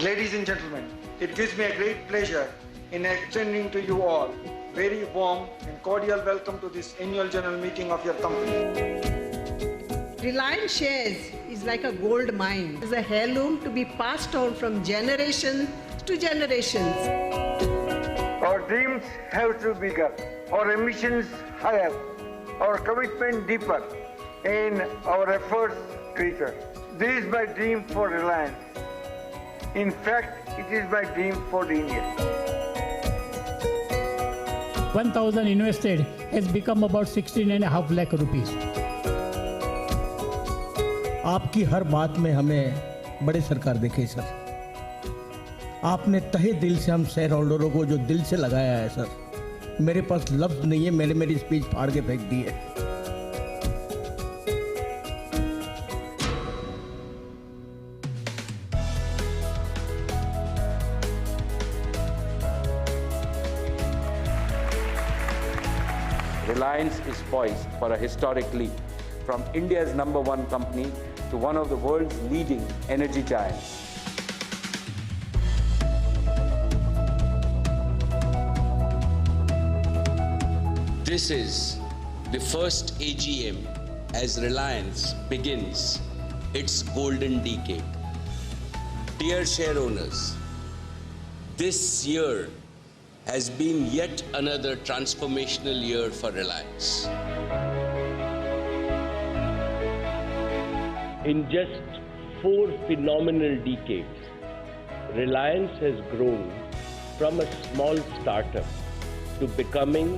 Ladies and gentlemen, it gives me a great pleasure in extending to you all very warm and cordial welcome to this annual general meeting of your company. Reliance shares is like a gold mine. It's a heirloom to be passed on from generation to generations. Our dreams have to be bigger, our ambitions higher, our commitment deeper, and our efforts greater. This is my dream for Reliance. In fact, it is my dream for India. 1,000 invested has become about 16.5 lakh rupees. आपकी हर बात में हमें बड़े सरकार देखे sir. आपने तहे दिल से हम शेयर होल्डरों को जो दिल से लगाया है सर, मेरे पास लफ्ज नहीं है, मेरी स्पीच फाड़ के फेंक दी है। Reliance is poised for a historic leap from India's #1 company to one of the world's leading energy giants. This is the first AGM as Reliance begins its golden decade. Dear share owners, this year has been yet another transformational year for Reliance. In just 4 phenomenal decades, Reliance has grown from a small startup to becoming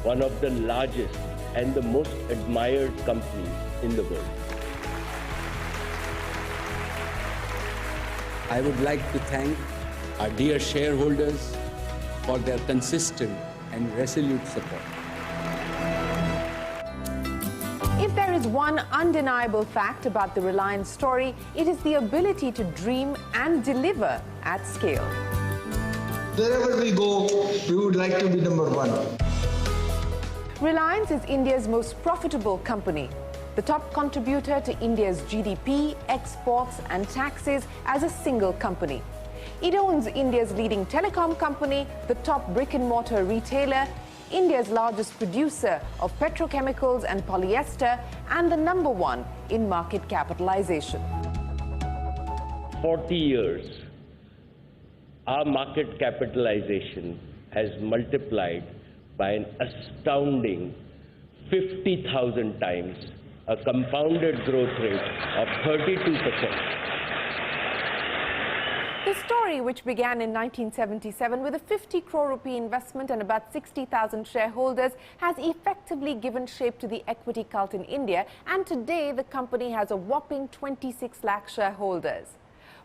one of the largest and the most admired companies in the world. I would like to thank our dear shareholders for their consistent and resolute support. If there is one undeniable fact about the Reliance story, it is the ability to dream and deliver at scale. Wherever we go, we would like to be #1. Reliance is India's most profitable company, the top contributor to India's GDP, exports and taxes as a single company. It owns India's leading telecom company, the top brick-and-mortar retailer, India's largest producer of petrochemicals and polyester, and the #1 in market capitalization. 40 years, our market capitalization has multiplied by an astounding 50,000 times, a compounded growth rate of 32%. The story, which began in 1977 with a 50 crore rupee investment and about 60,000 shareholders, has effectively given shape to the equity cult in India, and today the company has a whopping 26 lakh shareholders.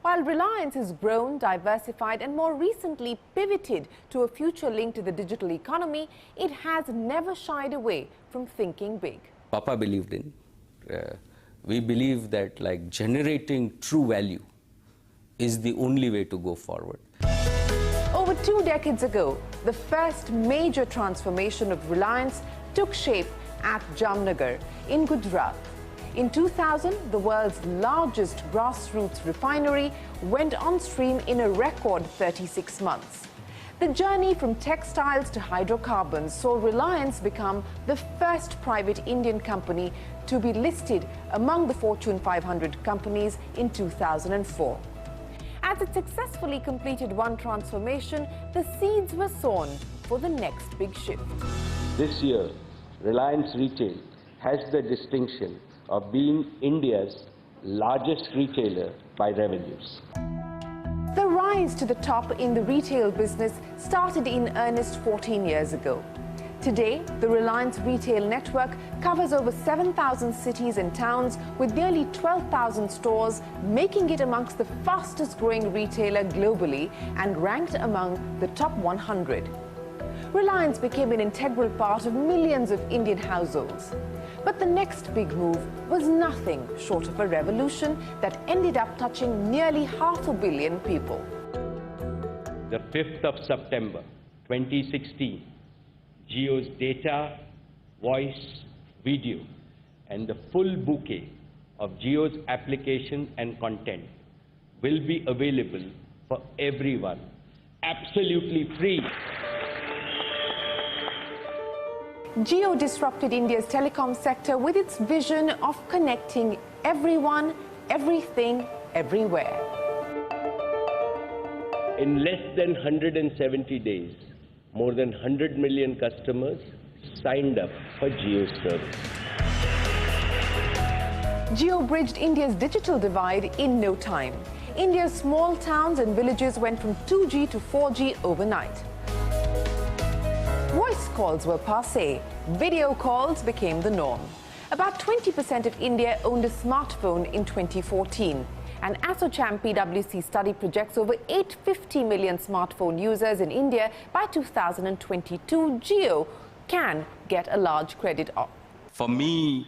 While Reliance has grown, diversified and more recently pivoted to a future linked to the digital economy, it has never shied away from thinking big. Papa believed in. We believe that generating true value is the only way to go forward. Over 2 decades ago, the first major transformation of Reliance took shape at Jamnagar in Gujarat. In 2000, the world's largest grassroots refinery went on stream in a record 36 months. The journey from textiles to hydrocarbons saw Reliance become the first private Indian company to be listed among the Fortune 500 companies in 2004. As it successfully completed one transformation, the seeds were sown for the next big shift. This year, Reliance Retail has the distinction of being India's largest retailer by revenues. The rise to the top in the retail business started in earnest 14 years ago. Today, the Reliance retail network covers over 7,000 cities and towns with nearly 12,000 stores, making it amongst the fastest growing retailer globally and ranked among the top 100. Reliance became an integral part of millions of Indian households. But the next big move was nothing short of a revolution that ended up touching nearly 500 million people. The 5th of September 2016, Jio's data, voice, video, and the full bouquet of Jio's application and content will be available for everyone, absolutely free. Jio disrupted India's telecom sector with its vision of connecting everyone, everything, everywhere. In less than 170 days, more than 100 million customers signed up for Jio's service. Jio bridged India's digital divide in no time. India's small towns and villages went from 2G to 4G overnight. Voice calls were passé. Video calls became the norm. About 20% of India owned a smartphone in 2014. An ASSOCHAM PwC study projects over 850 million smartphone users in India by 2022. Jio can get a large credit off. For me,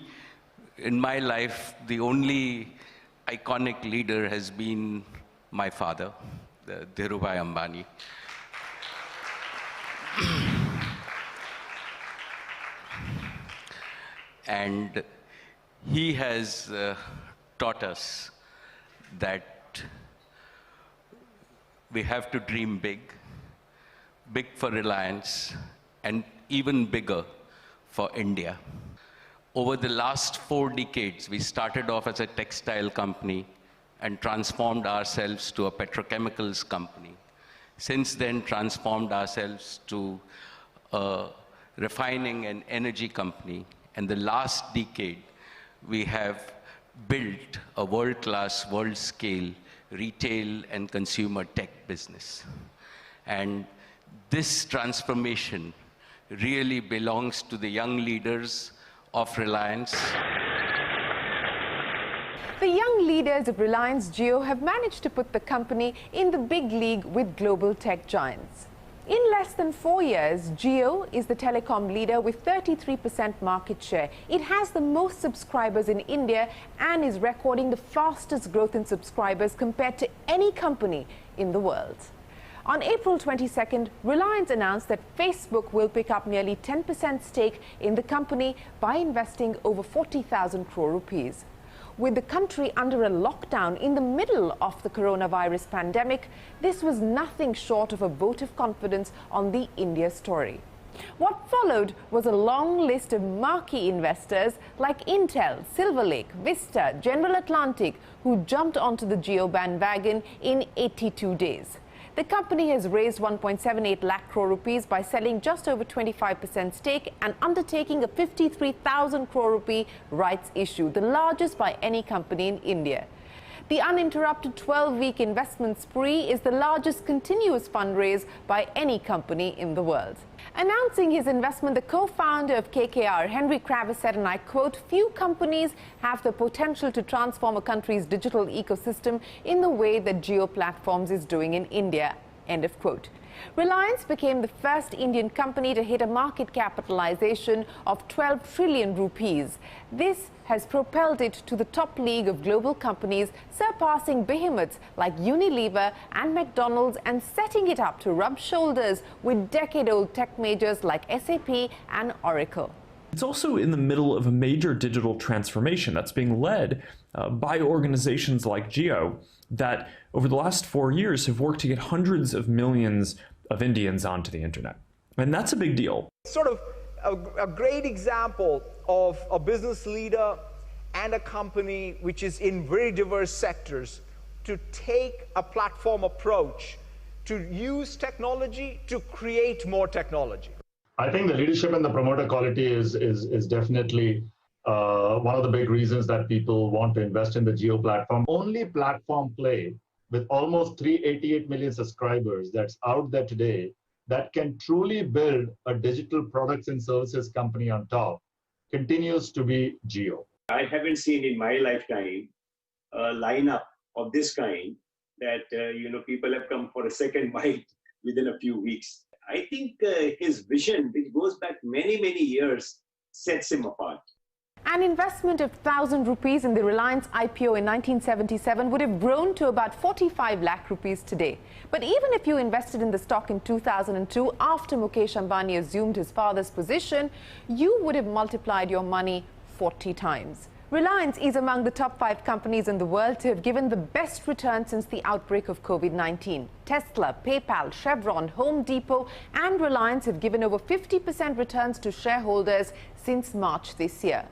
in my life, the only iconic leader has been my father, Dhirubhai Ambani. And he has taught us that we have to dream big, big for Reliance, and even bigger for India. Over the last 4 decades, we started off as a textile company and transformed ourselves to a petrochemicals company. Since then, transformed ourselves to a refining and energy company. And the last decade, we have built a world-class, world-scale retail and consumer tech business. And this transformation really belongs to the young leaders of Reliance. The young leaders of Reliance Jio have managed to put the company in the big league with global tech giants. In less than 4 years, Jio is the telecom leader with 33% market share. It has the most subscribers in India and is recording the fastest growth in subscribers compared to any company in the world. On April 22nd, Reliance announced that Facebook will pick up nearly 10% stake in the company by investing over 40,000 crore rupees. With the country under a lockdown in the middle of the coronavirus pandemic, this was nothing short of a vote of confidence on the India story. What followed was a long list of marquee investors like Intel, Silver Lake, Vista, General Atlantic, who jumped onto the Jio bandwagon in 82 days. The company has raised 1.78 lakh crore rupees by selling just over 25% stake and undertaking a 53,000 crore rupee rights issue, the largest by any company in India. The uninterrupted 12-week investment spree is the largest continuous fundraise by any company in the world. Announcing his investment, the co-founder of KKR, Henry Kravis, said, and I quote, "Few companies have the potential to transform a country's digital ecosystem in the way that Jio Platforms is doing in India." End of quote. Reliance became the first Indian company to hit a market capitalization of 12 trillion rupees. This has propelled it to the top league of global companies, surpassing behemoths like Unilever and McDonald's and setting it up to rub shoulders with decade-old tech majors like SAP and Oracle. It's also in the middle of a major digital transformation that's being led by organizations like Jio that over the last 4 years have worked to get hundreds of millions of Indians onto the internet. And that's a big deal. Sort of a great example of a business leader and a company which is in very diverse sectors to take a platform approach, to use technology to create more technology. I think the leadership and the promoter quality is definitely one of the big reasons that people want to invest in the Jio platform. Only platform play with almost 388 million subscribers that's out there today that can truly build a digital products and services company on top continues to be Jio. I haven't seen in my lifetime a lineup of this kind that people have come for a second bite within a few weeks. I think his vision, which goes back many, many years, sets him apart. An investment of 1,000 rupees in the Reliance IPO in 1977 would have grown to about 45 lakh rupees today. But even if you invested in the stock in 2002, after Mukesh Ambani assumed his father's position, you would have multiplied your money 40 times. Reliance is among the top 5 companies in the world to have given the best return since the outbreak of COVID-19. Tesla, PayPal, Chevron, Home Depot and Reliance have given over 50% returns to shareholders since March this year.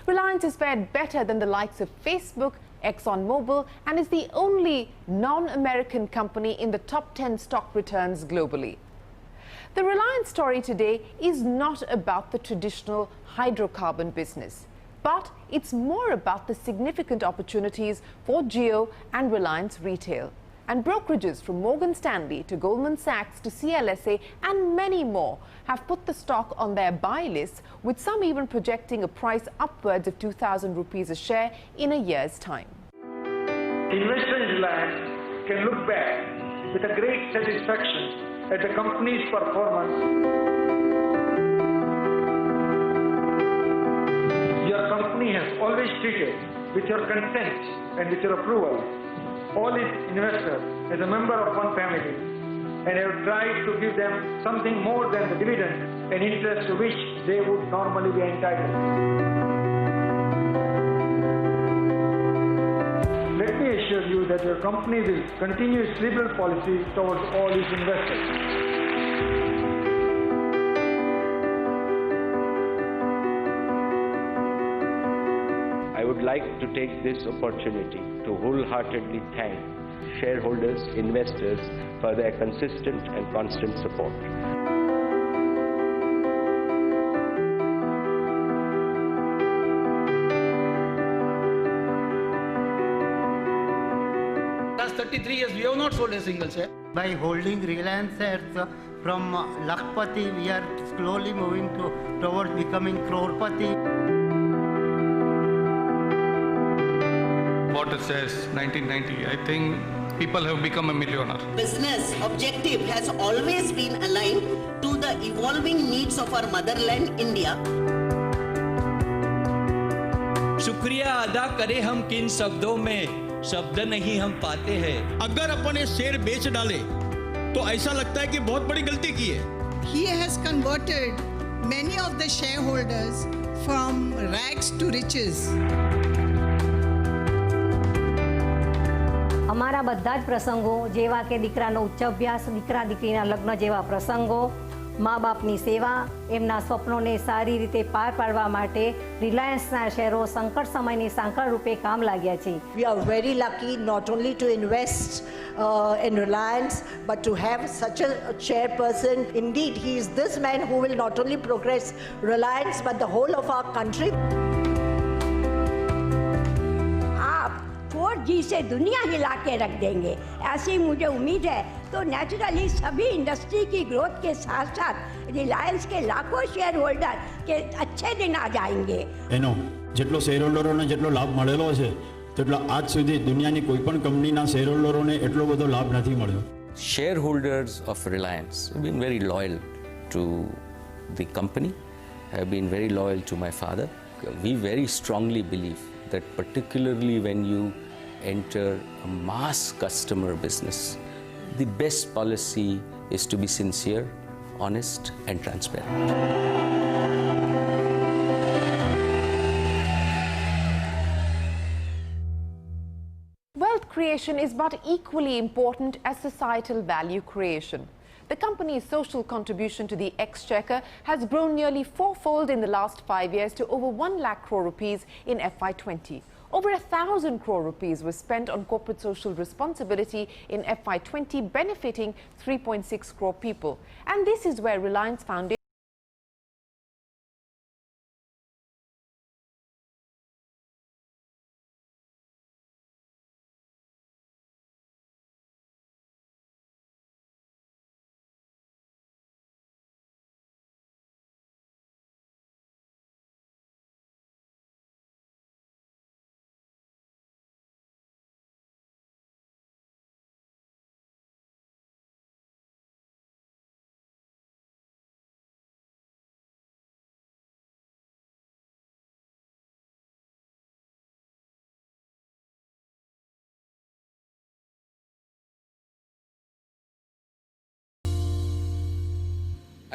Reliance has fared better than the likes of Facebook, ExxonMobil, and is the only non-American company in the top 10 stock returns globally. The Reliance story today is not about the traditional hydrocarbon business, but it's more about the significant opportunities for Jio and Reliance Retail. And brokerages from Morgan Stanley to Goldman Sachs to CLSA and many more have put the stock on their buy list, with some even projecting a price upwards of 2,000 rupees a share in a year's time. Investors in Reliance can look back with a great satisfaction at the company's performance. Your company has always treated, with your consent and with your approval, all its investors as a member of one family, and have tried to give them something more than the dividend and interest to which they would normally be entitled. Let me assure you that your company will continue its liberal policy towards all its investors. I would like to take this opportunity to wholeheartedly thank shareholders, investors for their consistent and constant support. Last 33 years, we have not sold a single share. By holding Reliance shares from Lakpati, we are slowly moving towards becoming Crorepati. Bought the shares 1990. I think people have become a millionaire. Business objective has always been aligned to the evolving needs of our motherland, India. शुक्रिया अदा करें हम किन शब्दों में, शब्द नहीं हम पाते हैं। अगर अपन ये शेयर बेच डाले तो ऐसा लगता है कि बहुत बड़ी गलती की है। He has converted many of the shareholders from rags to riches. અમારા બધા જ પ્રસંગો જેવા કે દીકરાનો ઉચ્ચ અભ્યાસ, દીકરા દીકરીના લગ્ન જેવા પ્રસંગો, મા બાપની સેવા, એમના સ્વપ્નોને સારી રીતે પાર પાડવા માટે રિલાયન્સના શેરો સંકટ સમયની સાંકળ રૂપે કામ लाग्या છે. We are very lucky not only to invest in Reliance, but to have such a chairperson. Indeed, he is this man who will not only progress Reliance, but the whole of our country. 4G से दुनिया हिला के रख देंगे, ऐसी मुझे उम्मीद है। तो नेचुरली सभी इंडस्ट्री की ग्रोथ के साथ साथ रिलायंस के लाखों शेयर होल्डर के अच्छे दिन आ जाएंगे। એનો જેટલો શેર હોલ્ડરોને જેટલો લાભ મળેલો છે તેટલો આજ સુધી દુનિયાની કોઈ પણ કંપનીના શેર હોલ્ડરોને એટલો બધો લાભ નથી મળ્યો. Shareholders of Reliance have been very loyal to the company, have been very loyal to my father. We very strongly believe that particularly when you enter a mass customer business, the best policy is to be sincere, honest and transparent. Wealth creation is but equally important as societal value creation. The company's social contribution to the exchequer has grown nearly fourfold in the last 5 years to over 1 lakh crore rupees in FY20. Over 1,000 crore rupees was spent on corporate social responsibility in FY20, benefiting 3.6 crore people. And this is where Reliance Foundation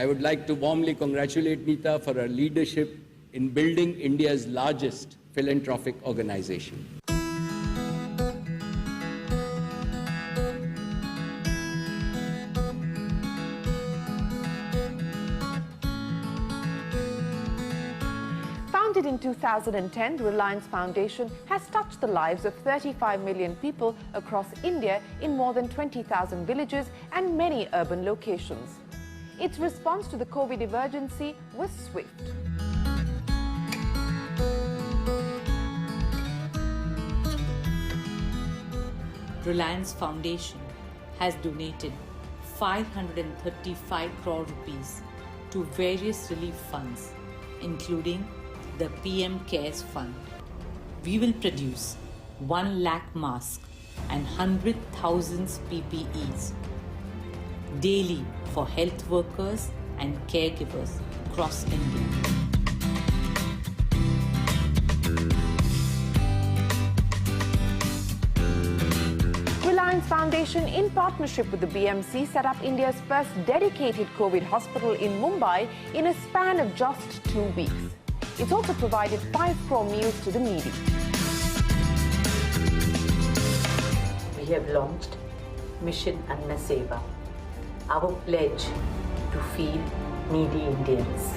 I would like to warmly congratulate Neeta for her leadership in building India's largest philanthropic organization. Founded in 2010, the Reliance Foundation has touched the lives of 35 million people across India in more than 20,000 villages and many urban locations. Its response to the COVID emergency was swift. Reliance Foundation has donated 535 crore rupees to various relief funds, including the PM Cares Fund. We will produce 1 lakh masks and 100,000 PPEs daily for health workers and caregivers across India. Reliance Foundation, in partnership with the BMC, set up India's first dedicated COVID hospital in Mumbai in a span of just 2 weeks. It's also provided 5 crore meals to the needy. We have launched Mission Anna Seva, our pledge to feed needy Indians.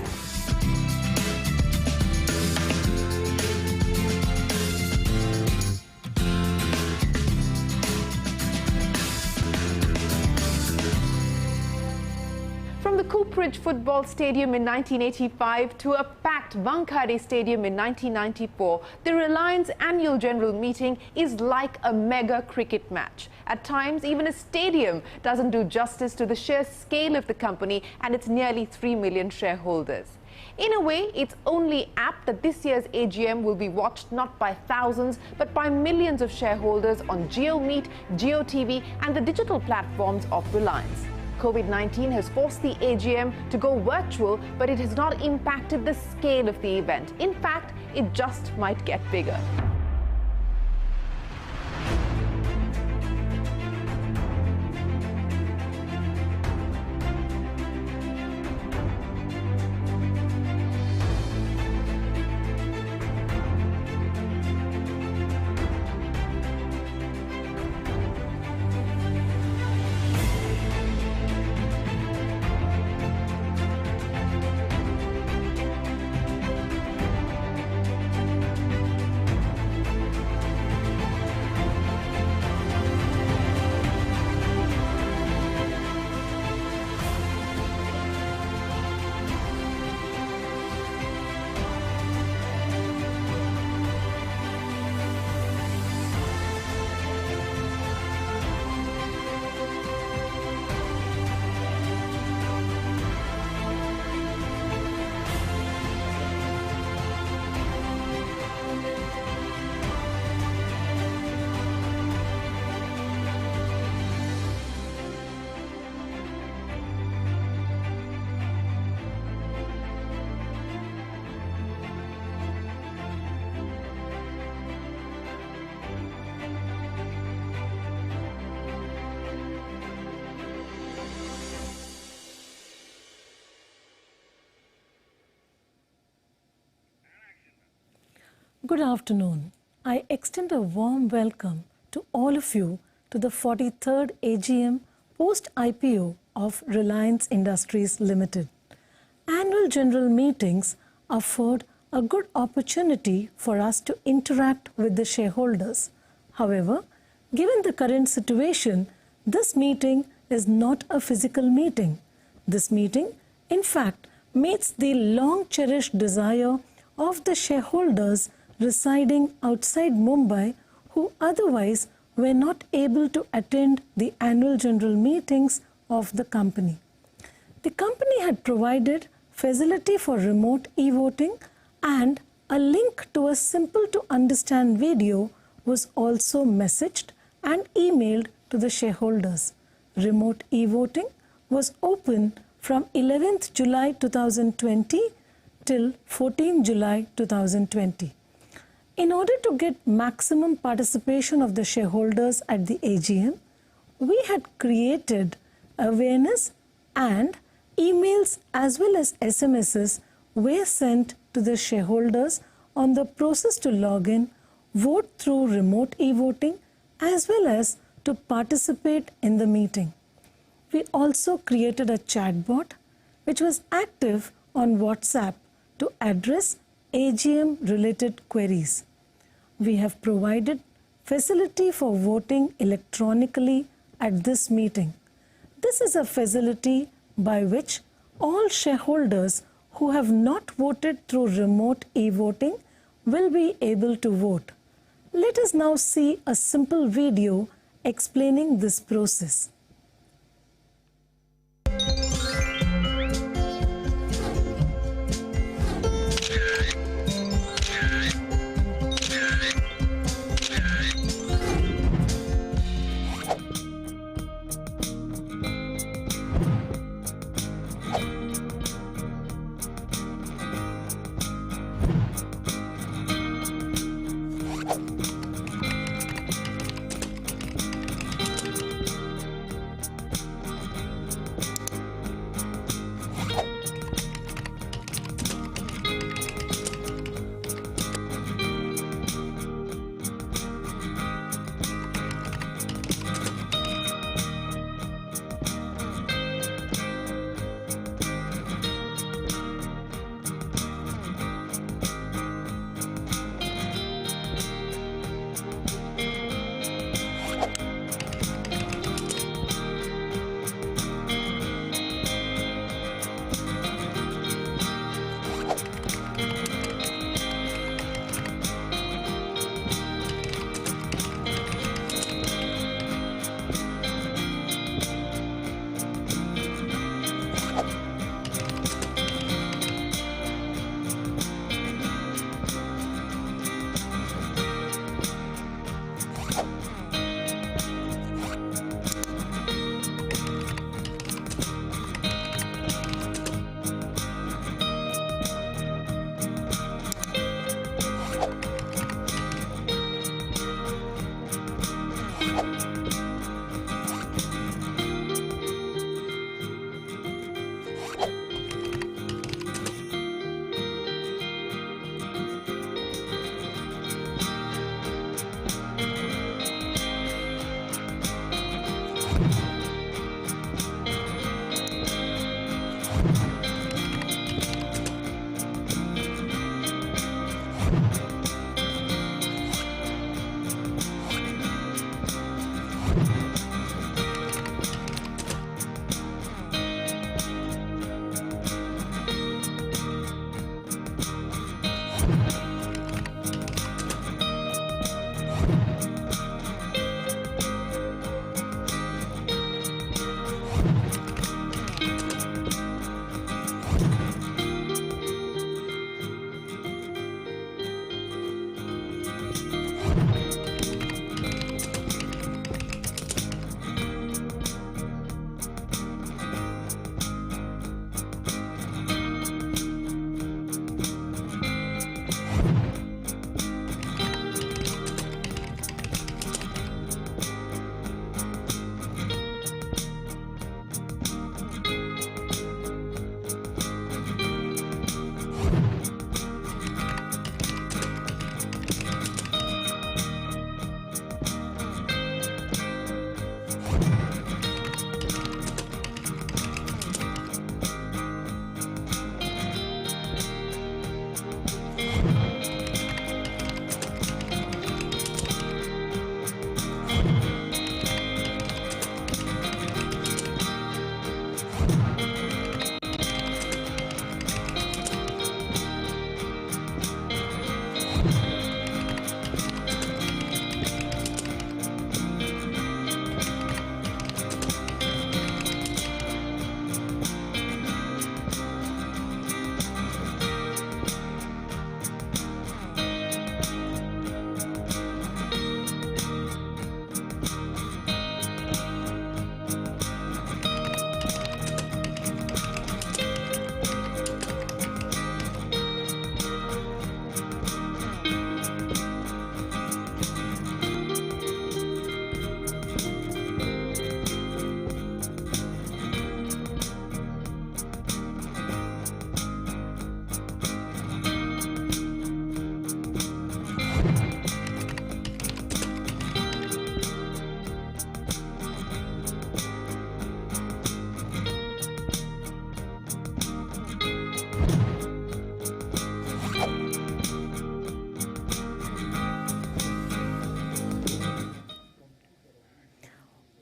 From the Cooperage Football Stadium in 1985 to a packed Wankhede Stadium in 1994, the Reliance annual general meeting is like a mega cricket match. At times, even a stadium doesn't do justice to the sheer scale of the company and its nearly 3 million shareholders. In a way, it's only apt that this year's AGM will be watched not by thousands, but by millions of shareholders on JioMeet, JioTV and the digital platforms of Reliance. COVID-19 has forced the AGM to go virtual, but it has not impacted the scale of the event. In fact, it just might get bigger. Good afternoon. I extend a warm welcome to all of you to the 43rd AGM post-IPO of Reliance Industries Limited. Annual general meetings afford a good opportunity for us to interact with the shareholders. However, given the current situation, this meeting is not a physical meeting. This meeting, in fact, meets the long-cherished desire of the shareholders residing outside Mumbai who otherwise were not able to attend the annual general meetings of the company. The company had provided facility for remote e-voting and a link to a simple-to-understand video was also messaged and emailed to the shareholders. Remote e-voting was open from 11th July 2020 till 14 July 2020. In order to get maximum participation of the shareholders at the AGM, we had created awareness and emails as well as SMSs were sent to the shareholders on the process to log in, vote through remote e-voting, as well as to participate in the meeting. We also created a chatbot which was active on WhatsApp to address AGM-related queries. We have provided facility for voting electronically at this meeting. This is a facility by which all shareholders who have not voted through remote e-voting will be able to vote. Let us now see a simple video explaining this process.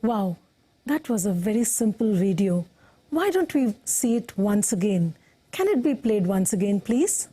Wow, that was a very simple video. Why don't we see it once again? Can it be played once again, please?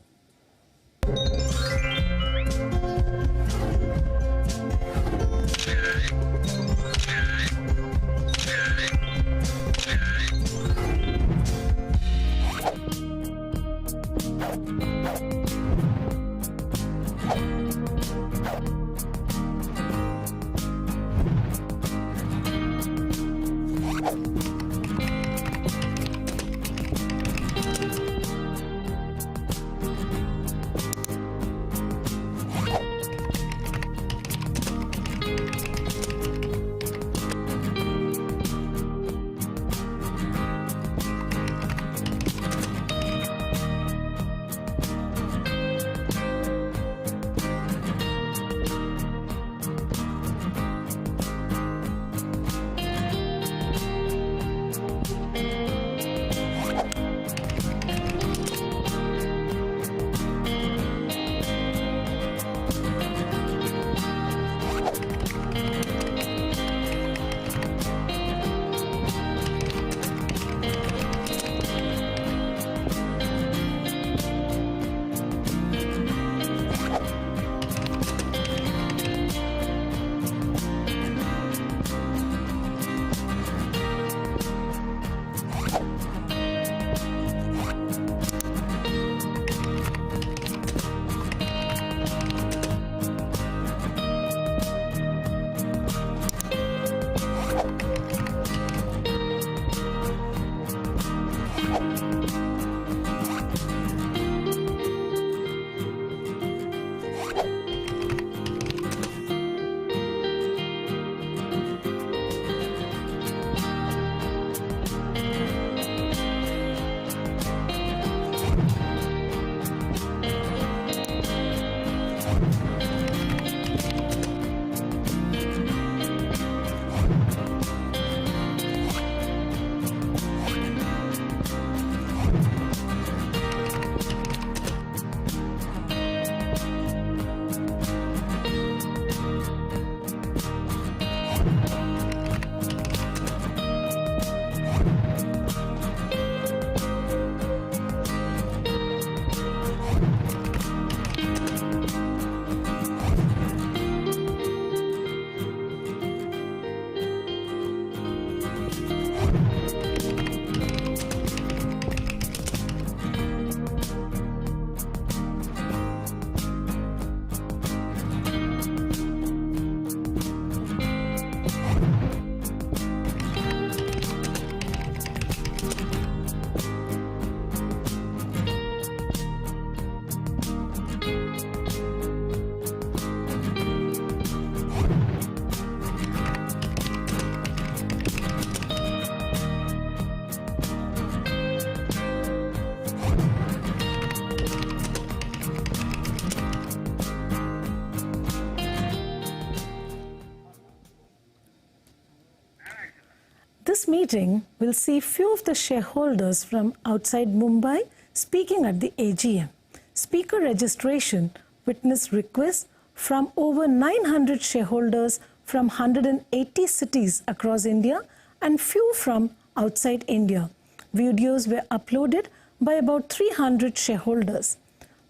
This meeting will see few of the shareholders from outside Mumbai speaking at the AGM. Speaker registration witnessed requests from over 900 shareholders from 180 cities across India and few from outside India. Videos were uploaded by about 300 shareholders.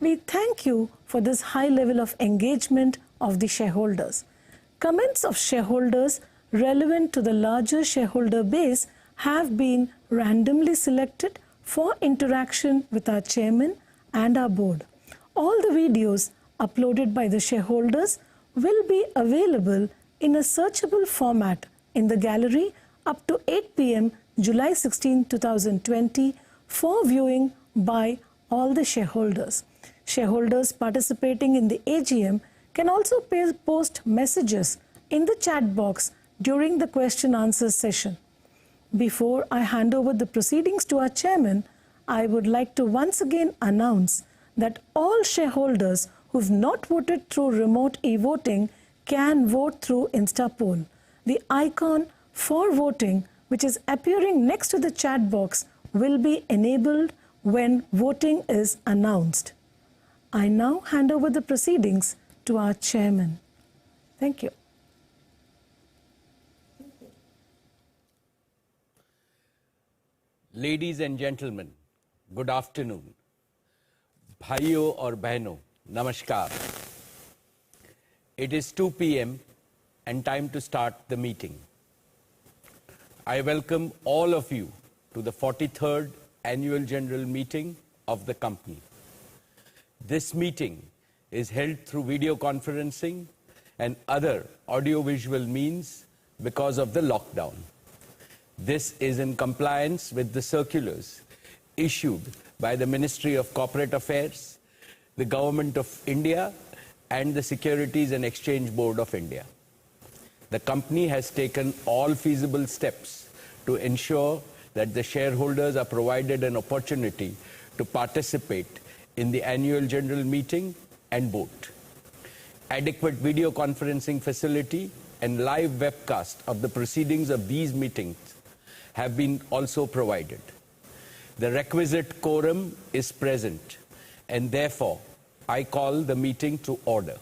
We thank you for this high level of engagement of the shareholders. Comments of shareholders relevant to the larger shareholder base have been randomly selected for interaction with our chairman and our board. All the videos uploaded by the shareholders will be available in a searchable format in the gallery up to 8 p.m. July 16, 2020 for viewing by all the shareholders. Shareholders participating in the AGM can also post messages in the chat box during the question-answer session. Before I hand over the proceedings to our chairman, I would like to once again announce that all shareholders who've not voted through remote e-voting can vote through InstaPoll. The icon for voting, which is appearing next to the chat box, will be enabled when voting is announced. I now hand over the proceedings to our chairman. Thank you. Ladies and gentlemen, good afternoon. Bhaiyo और बहनों, namaskar. It is 2 p.m. and time to start the meeting. I welcome all of you to the 43rd Annual General Meeting of the company. This meeting is held through video conferencing and other audiovisual means because of the lockdown. This is in compliance with the circulars issued by the Ministry of Corporate Affairs, the Government of India, and the Securities and Exchange Board of India. The company has taken all feasible steps to ensure that the shareholders are provided an opportunity to participate in the annual general meeting and vote. Adequate video conferencing facility and live webcast of the proceedings of these meetings have been also provided. The requisite quorum is present, and therefore I call the meeting to order.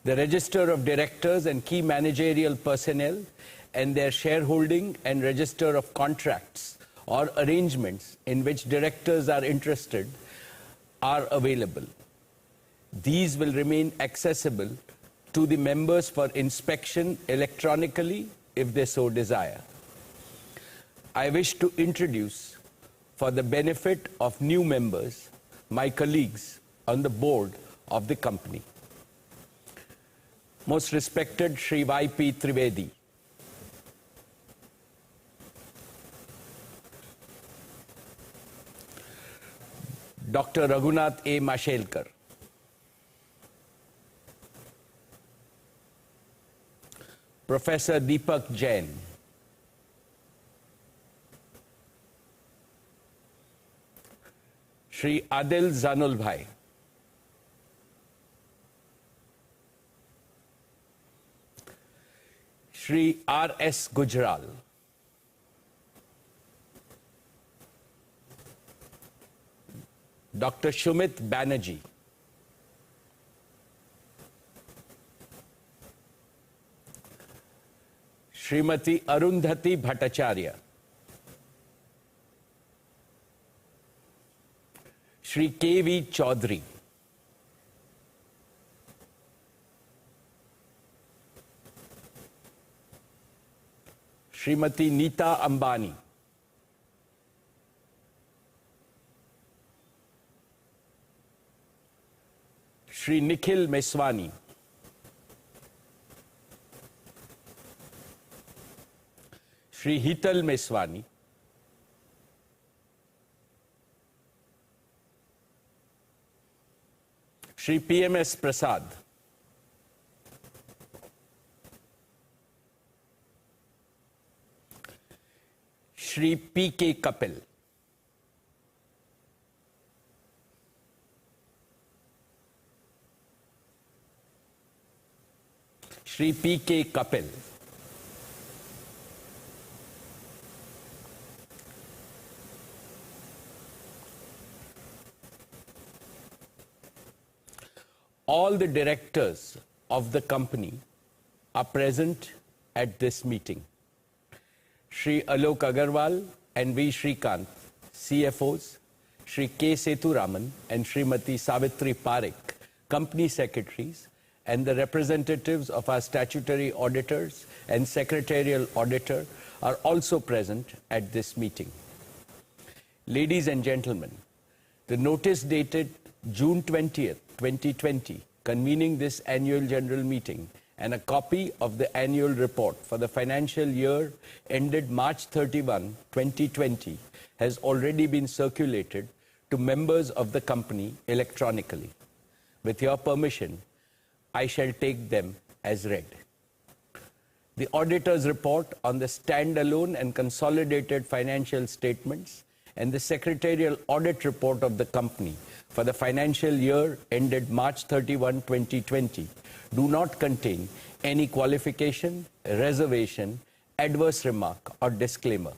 The register of directors and key managerial personnel and their shareholding and register of contracts or arrangements in which directors are interested are available. These will remain accessible to the members for inspection electronically if they so desire. I wish to introduce, for the benefit of new members, my colleagues on the board of the company. Most respected Shri Y.P. Trivedi, Dr. Raghunath A. Mashelkar, Professor Deepak Jain, Shri Adil Zanul Bhai, Shri R.S. Gujral, Dr. Shumit Banerjee, Srimati Arundhati Bhattacharya, Shri K.V. Chaudhary, Srimati Neeta Ambani, Shri Nikhil Meswani, Shri Hital Meswani, Shri P.M.S. Prasad, Shri P.K. Kapil, Shri P.K. Kapil, all the directors of the company are present at this meeting. Shri Alok Agarwal and V. Shrikant, CFOs, Shri K. Seturaman and Srimati Savitri Parekh, company secretaries, and the representatives of our statutory auditors and secretarial auditor are also present at this meeting. Ladies and gentlemen, the notice dated June 20th, 2020, convening this annual general meeting, and a copy of the annual report for the financial year ended March 31, 2020, has already been circulated to members of the company electronically. With your permission, I shall take them as read. The auditor's report on the standalone and consolidated financial statements and the secretarial audit report of the company for the financial year ended March 31, 2020, do not contain any qualification, reservation, adverse remark, or disclaimer.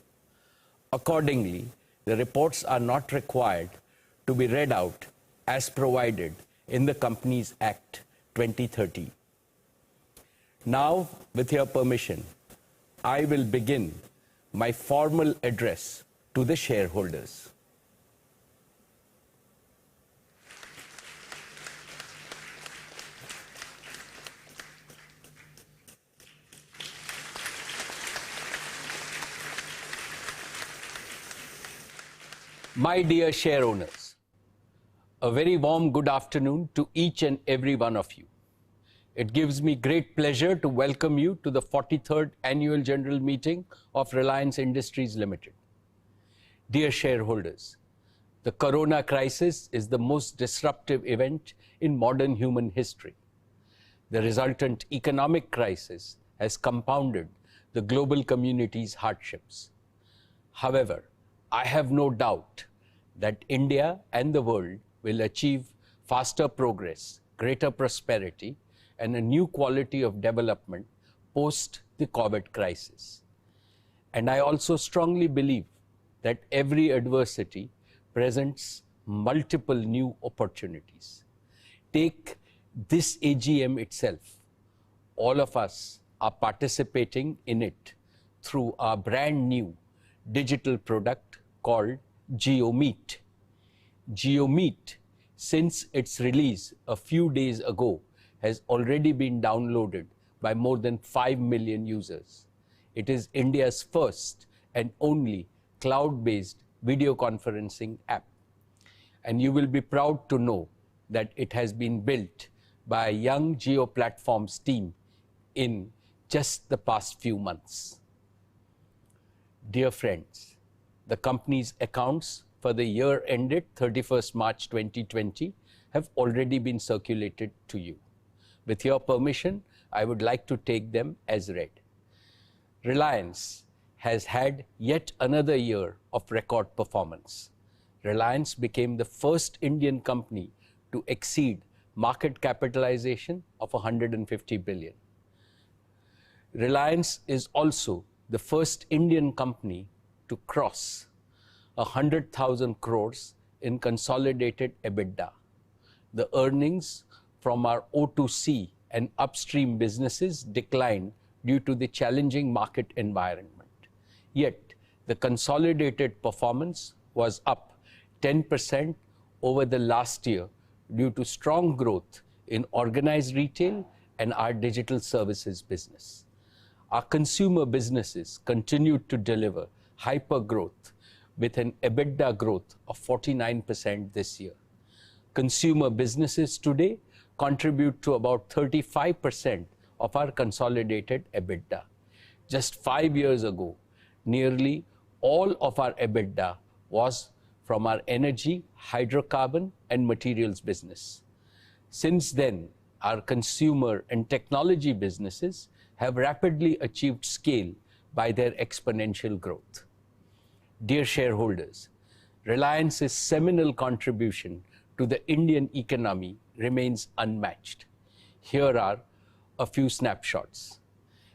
Accordingly, the reports are not required to be read out as provided in the Companies Act 2013. Now, with your permission, I will begin my formal address to the shareholders. My dear share owners, a very warm good afternoon to each and every one of you. It gives me great pleasure to welcome you to the 43rd Annual General Meeting of Reliance Industries Limited. Dear shareholders, the corona crisis is the most disruptive event in modern human history. The resultant economic crisis has compounded the global community's hardships. However, I have no doubt that India and the world will achieve faster progress, greater prosperity, and a new quality of development post the COVID crisis. And I also strongly believe that every adversity presents multiple new opportunities. Take this AGM itself. All of us are participating in it through our brand new digital product called GeoMeet. GeoMeet, since its release a few days ago, has already been downloaded by more than 5 million users. It is India's first and only cloud-based video conferencing app. And you will be proud to know that it has been built by a young Geo Platforms team in just the past few months. Dear friends, the company's accounts for the year ended 31st March 2020 have already been circulated to you. With your permission, I would like to take them as read. Reliance has had yet another year of record performance. Reliance became the first Indian company to exceed market capitalization of 150 billion. Reliance is also the first Indian company to cross 100,000 crores in consolidated EBITDA. The earnings from our O2C and upstream businesses declined due to the challenging market environment. Yet, the consolidated performance was up 10% over the last year due to strong growth in organized retail and our digital services business. Our consumer businesses continued to deliver hyper growth with an EBITDA growth of 49% this year. Consumer businesses today contribute to about 35% of our consolidated EBITDA. Just 5 years ago, nearly all of our EBITDA was from our energy, hydrocarbon, and materials business. Since then, our consumer and technology businesses have rapidly achieved scale by their exponential growth. Dear shareholders, Reliance's seminal contribution to the Indian economy remains unmatched. Here are a few snapshots.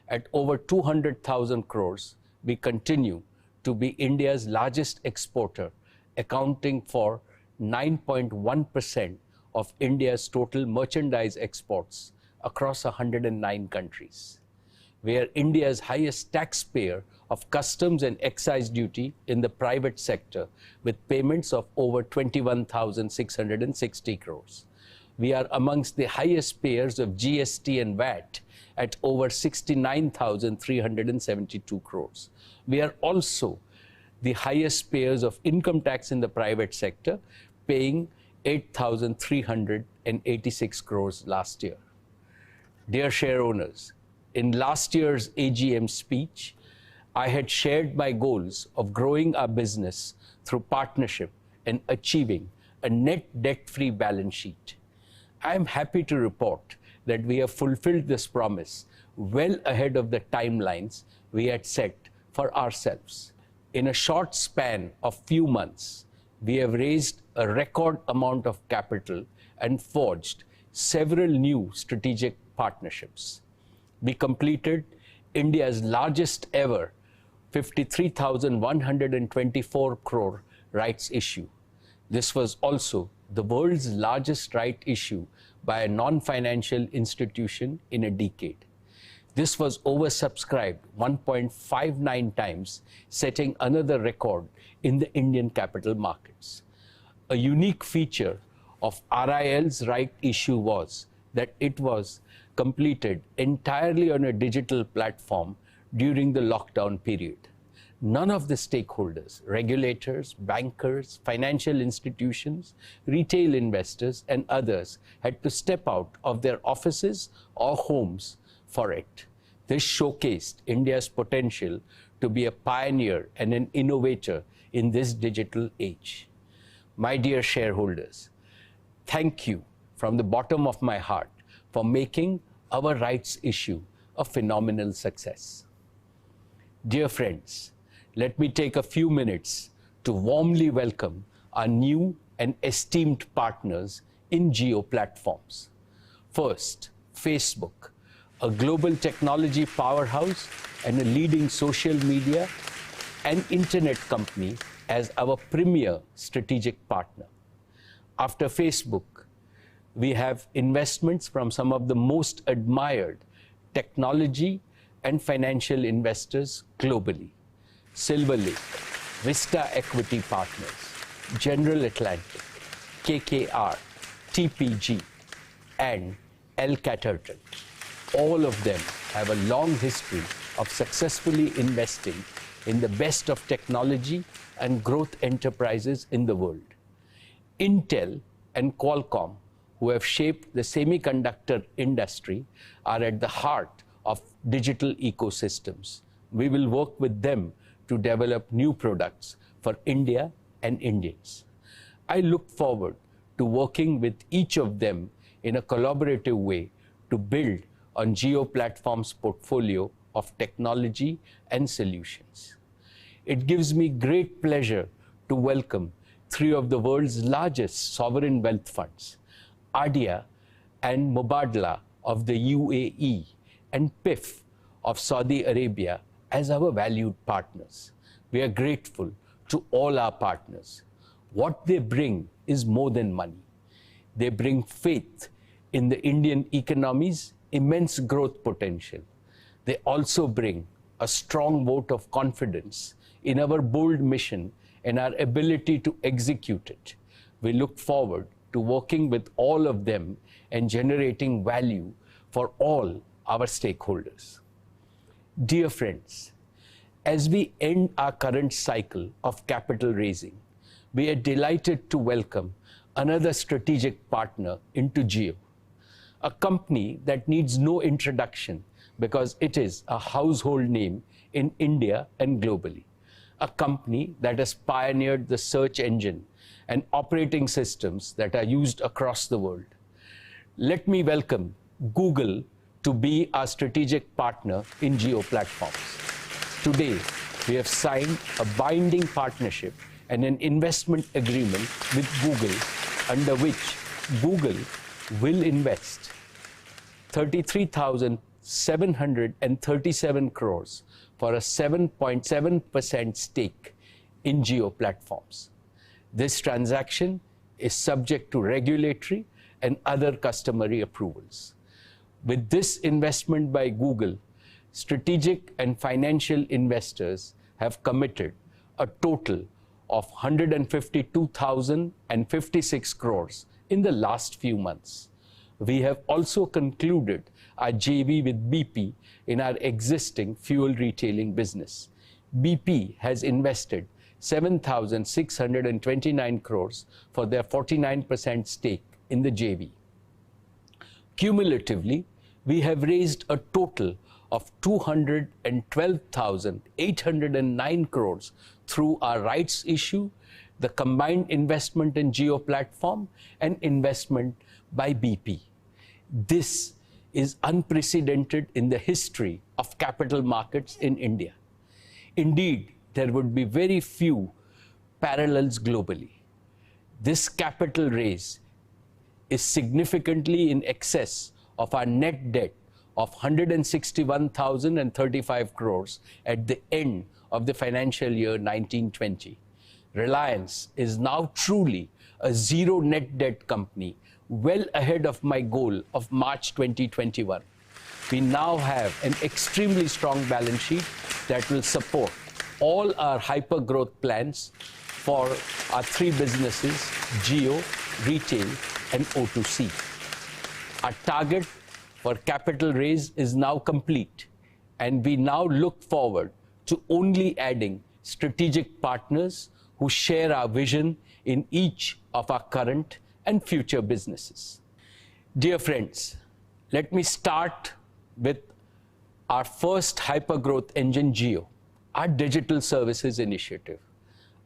At over 200,000 crores, we continue to be India's largest exporter, accounting for 9.1% of India's total merchandise exports across 109 countries. We are India's highest taxpayer of customs and excise duty in the private sector, with payments of over 21,660 crores. We are amongst the highest payers of GST and VAT at over 69,372 crores. We are also the highest payers of income tax in the private sector, paying 8,386 crores last year. Dear share owners, in last year's AGM speech, I had shared my goals of growing our business through partnership and achieving a net debt-free balance sheet. I am happy to report that we have fulfilled this promise well ahead of the timelines we had set for ourselves. In a short span of few months, we have raised a record amount of capital and forged several new strategic partnerships. We completed India's largest ever 53,124 crore rights issue. This was also the world's largest right issue by a non-financial institution in a decade. This was oversubscribed 1.59 times, setting another record in the Indian capital markets. A unique feature of RIL's right issue was that it was completed entirely on a digital platform during the lockdown period. None of the stakeholders, regulators, bankers, financial institutions, retail investors, and others had to step out of their offices or homes for it. This showcased India's potential to be a pioneer and an innovator in this digital age. My dear shareholders, thank you from the bottom of my heart for making our rights issue a phenomenal success. Dear friends, let me take a few minutes to warmly welcome our new and esteemed partners in Jio platforms. First, Facebook, a global technology powerhouse and a leading social media and internet company as our premier strategic partner. After Facebook, we have investments from some of the most admired technology and financial investors globally. Silver Lake, Vista Equity Partners, General Atlantic, KKR, TPG, and El Caterton. All of them have a long history of successfully investing in the best of technology and growth enterprises in the world. Intel and Qualcomm, who have shaped the semiconductor industry, are at the heart of digital ecosystems. We will work with them to develop new products for India and Indians. I look forward to working with each of them in a collaborative way to build on Jio Platforms' portfolio of technology and solutions. It gives me great pleasure to welcome three of the world's largest sovereign wealth funds, ADIA and Mubadala of the UAE and PIF of Saudi Arabia, as our valued partners. We are grateful to all our partners. What they bring is more than money. They bring faith in the Indian economy's immense growth potential. They also bring a strong vote of confidence in our bold mission and our ability to execute it. We look forward to working with all of them and generating value for all our stakeholders. Dear friends, as we end our current cycle of capital raising, we are delighted to welcome another strategic partner into Jio, a company that needs no introduction because it is a household name in India and globally, a company that has pioneered the search engine and operating systems that are used across the world. Let me welcome Google to be our strategic partner in Jio Platforms. Today, we have signed a binding partnership and an investment agreement with Google, under which Google will invest 33,737 crores for a 7.7% stake in Jio Platforms. This transaction is subject to regulatory and other customary approvals. With this investment by Google, strategic and financial investors have committed a total of 152,056 crores in the last few months. We have also concluded our JV with BP in our existing fuel retailing business. BP has invested 7,629 crores for their 49% stake in the JV. Cumulatively, we have raised a total of 212,809 crores through our rights issue, the combined investment in Jio Platform, and investment by BP. This is unprecedented in the history of capital markets in India. Indeed, there would be very few parallels globally. This capital raise is significantly in excess of our net debt of 161,035 crores at the end of the financial year 1920. Reliance is now truly a zero net debt company, well ahead of my goal of March 2021. we now have an extremely strong balance sheet that will support all our hyper-growth plans for our three businesses, Jio, Retail, and O2C. Our target for capital raise is now complete, and we now look forward to only adding strategic partners who share our vision in each of our current and future businesses. Dear friends, let me start with our first hyper-growth engine, Jio, our digital services initiative.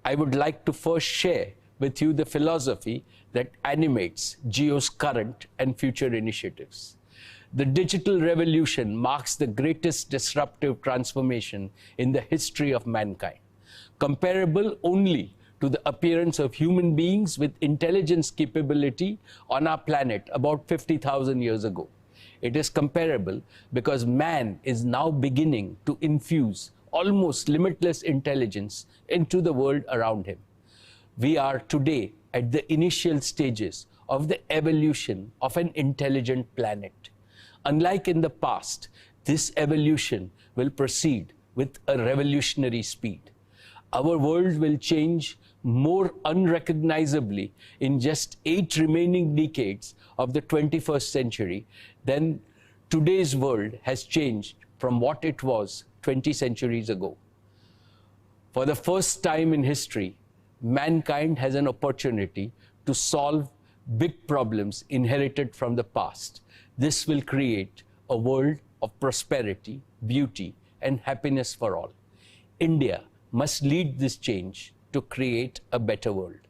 I would like to first share with you the philosophy that animates Jio's current and future initiatives. The digital revolution marks the greatest disruptive transformation in the history of mankind, comparable only to the appearance of human beings with intelligence capability on our planet about 50,000 years ago. It is comparable because man is now beginning to infuse almost limitless intelligence into the world around him. We are today at the initial stages of the evolution of an intelligent planet. Unlike in the past, this evolution will proceed with a revolutionary speed. Our world will change more unrecognizably in just 8 remaining decades of the 21st century than today's world has changed from what it was 20 centuries ago. For the first time in history, mankind has an opportunity to solve big problems inherited from the past. This will create a world of prosperity, beauty, and happiness for all. India must lead this change to create a better world.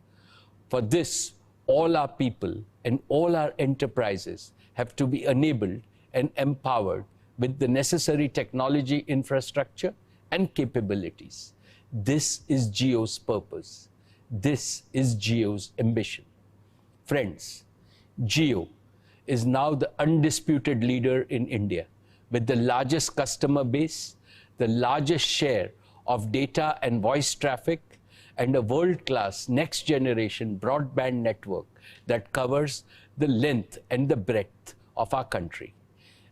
For this, all our people and all our enterprises have to be enabled and empowered with the necessary technology infrastructure and capabilities. This is Jio's purpose. This is Jio's ambition. Friends, Jio is now the undisputed leader in India with the largest customer base, the largest share of data and voice traffic, and a world-class next-generation broadband network that covers the length and the breadth of our country.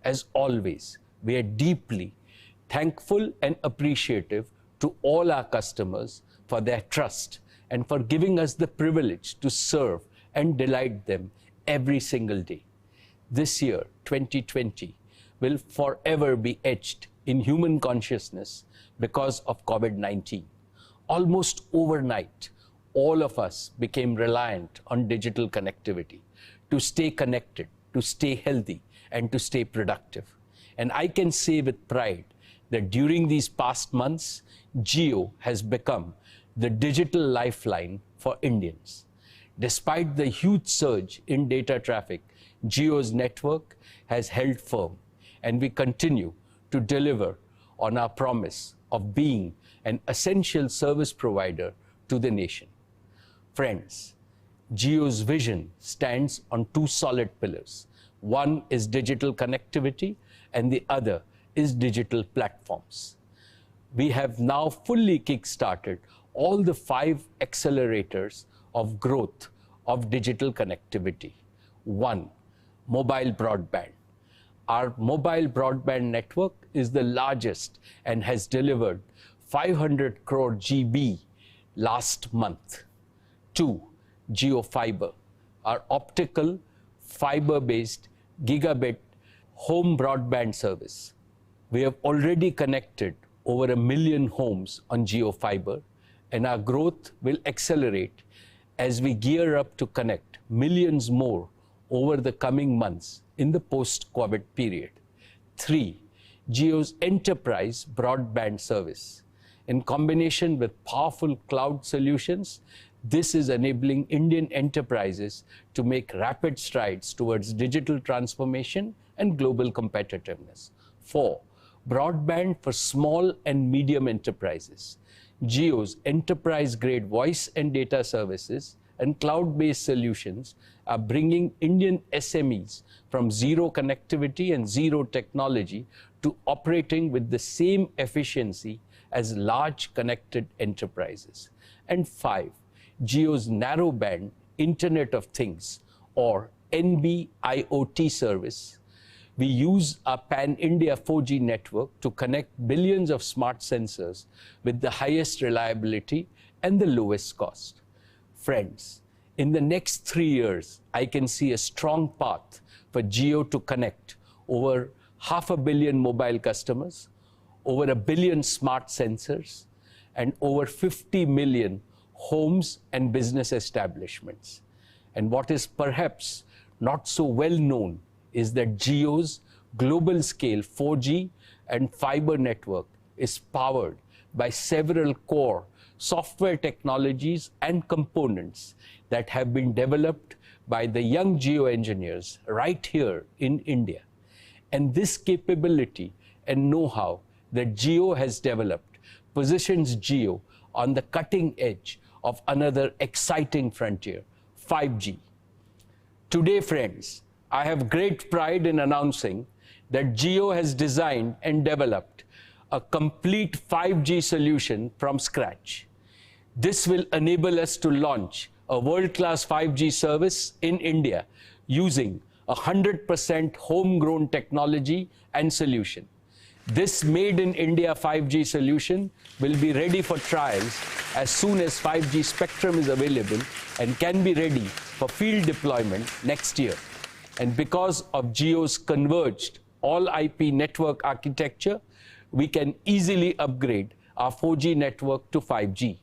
As always, we are deeply thankful and appreciative to all our customers for their trust and for giving us the privilege to serve and delight them every single day. This year, 2020, will forever be etched in human consciousness because of COVID-19. Almost overnight, all of us became reliant on digital connectivity to stay connected, to stay healthy, and to stay productive. And I can say with pride that during these past months, Jio has become the digital lifeline for Indians. Despite the huge surge in data traffic, Jio's network has held firm, and we continue to deliver on our promise of being an essential service provider to the nation. Friends, Jio's vision stands on 2 solid pillars. One is digital connectivity, and the other is digital platforms. We have now fully kick-started all the 5 accelerators of growth of digital connectivity. 1, mobile broadband. Our mobile broadband network is the largest and has delivered 500 crore GB last month. 2, Jio Fiber, our optical fiber-based gigabit home broadband service. We have already connected over 1 million homes on Jio Fiber, and our growth will accelerate as we gear up to connect millions more over the coming months in the post-COVID period. 3, Jio's enterprise broadband service. In combination with powerful cloud solutions, this is enabling Indian enterprises to make rapid strides towards digital transformation and global competitiveness. 4, broadband for small and medium enterprises. Jio's enterprise-grade voice and data services and cloud-based solutions are bringing Indian SMEs from zero connectivity and zero technology to operating with the same efficiency as large connected enterprises. And 5, Jio's narrowband Internet of Things, or NB-IoT service, we use our pan-India 4G network to connect billions of smart sensors with the highest reliability and the lowest cost. Friends, in the next 3 years, I can see a strong path for Jio to connect over 500 million mobile customers, over 1 billion smart sensors, and over 50 million homes and business establishments. And what is perhaps not so well known is that Jio's global scale 4G and fiber network is powered by several core software technologies and components that have been developed by the young Jio engineers right here in India. And this capability and know-how that Jio has developed positions Jio on the cutting edge of another exciting frontier, 5G. Today, friends, I have great pride in announcing that Jio has designed and developed a complete 5G solution from scratch. This will enable us to launch a world-class 5G service in India using 100% homegrown technology and solution. This made in India 5G solution will be ready for trials as soon as 5G spectrum is available and can be ready for field deployment next year. And because of Jio's converged all-IP network architecture, we can easily upgrade our 4G network to 5G.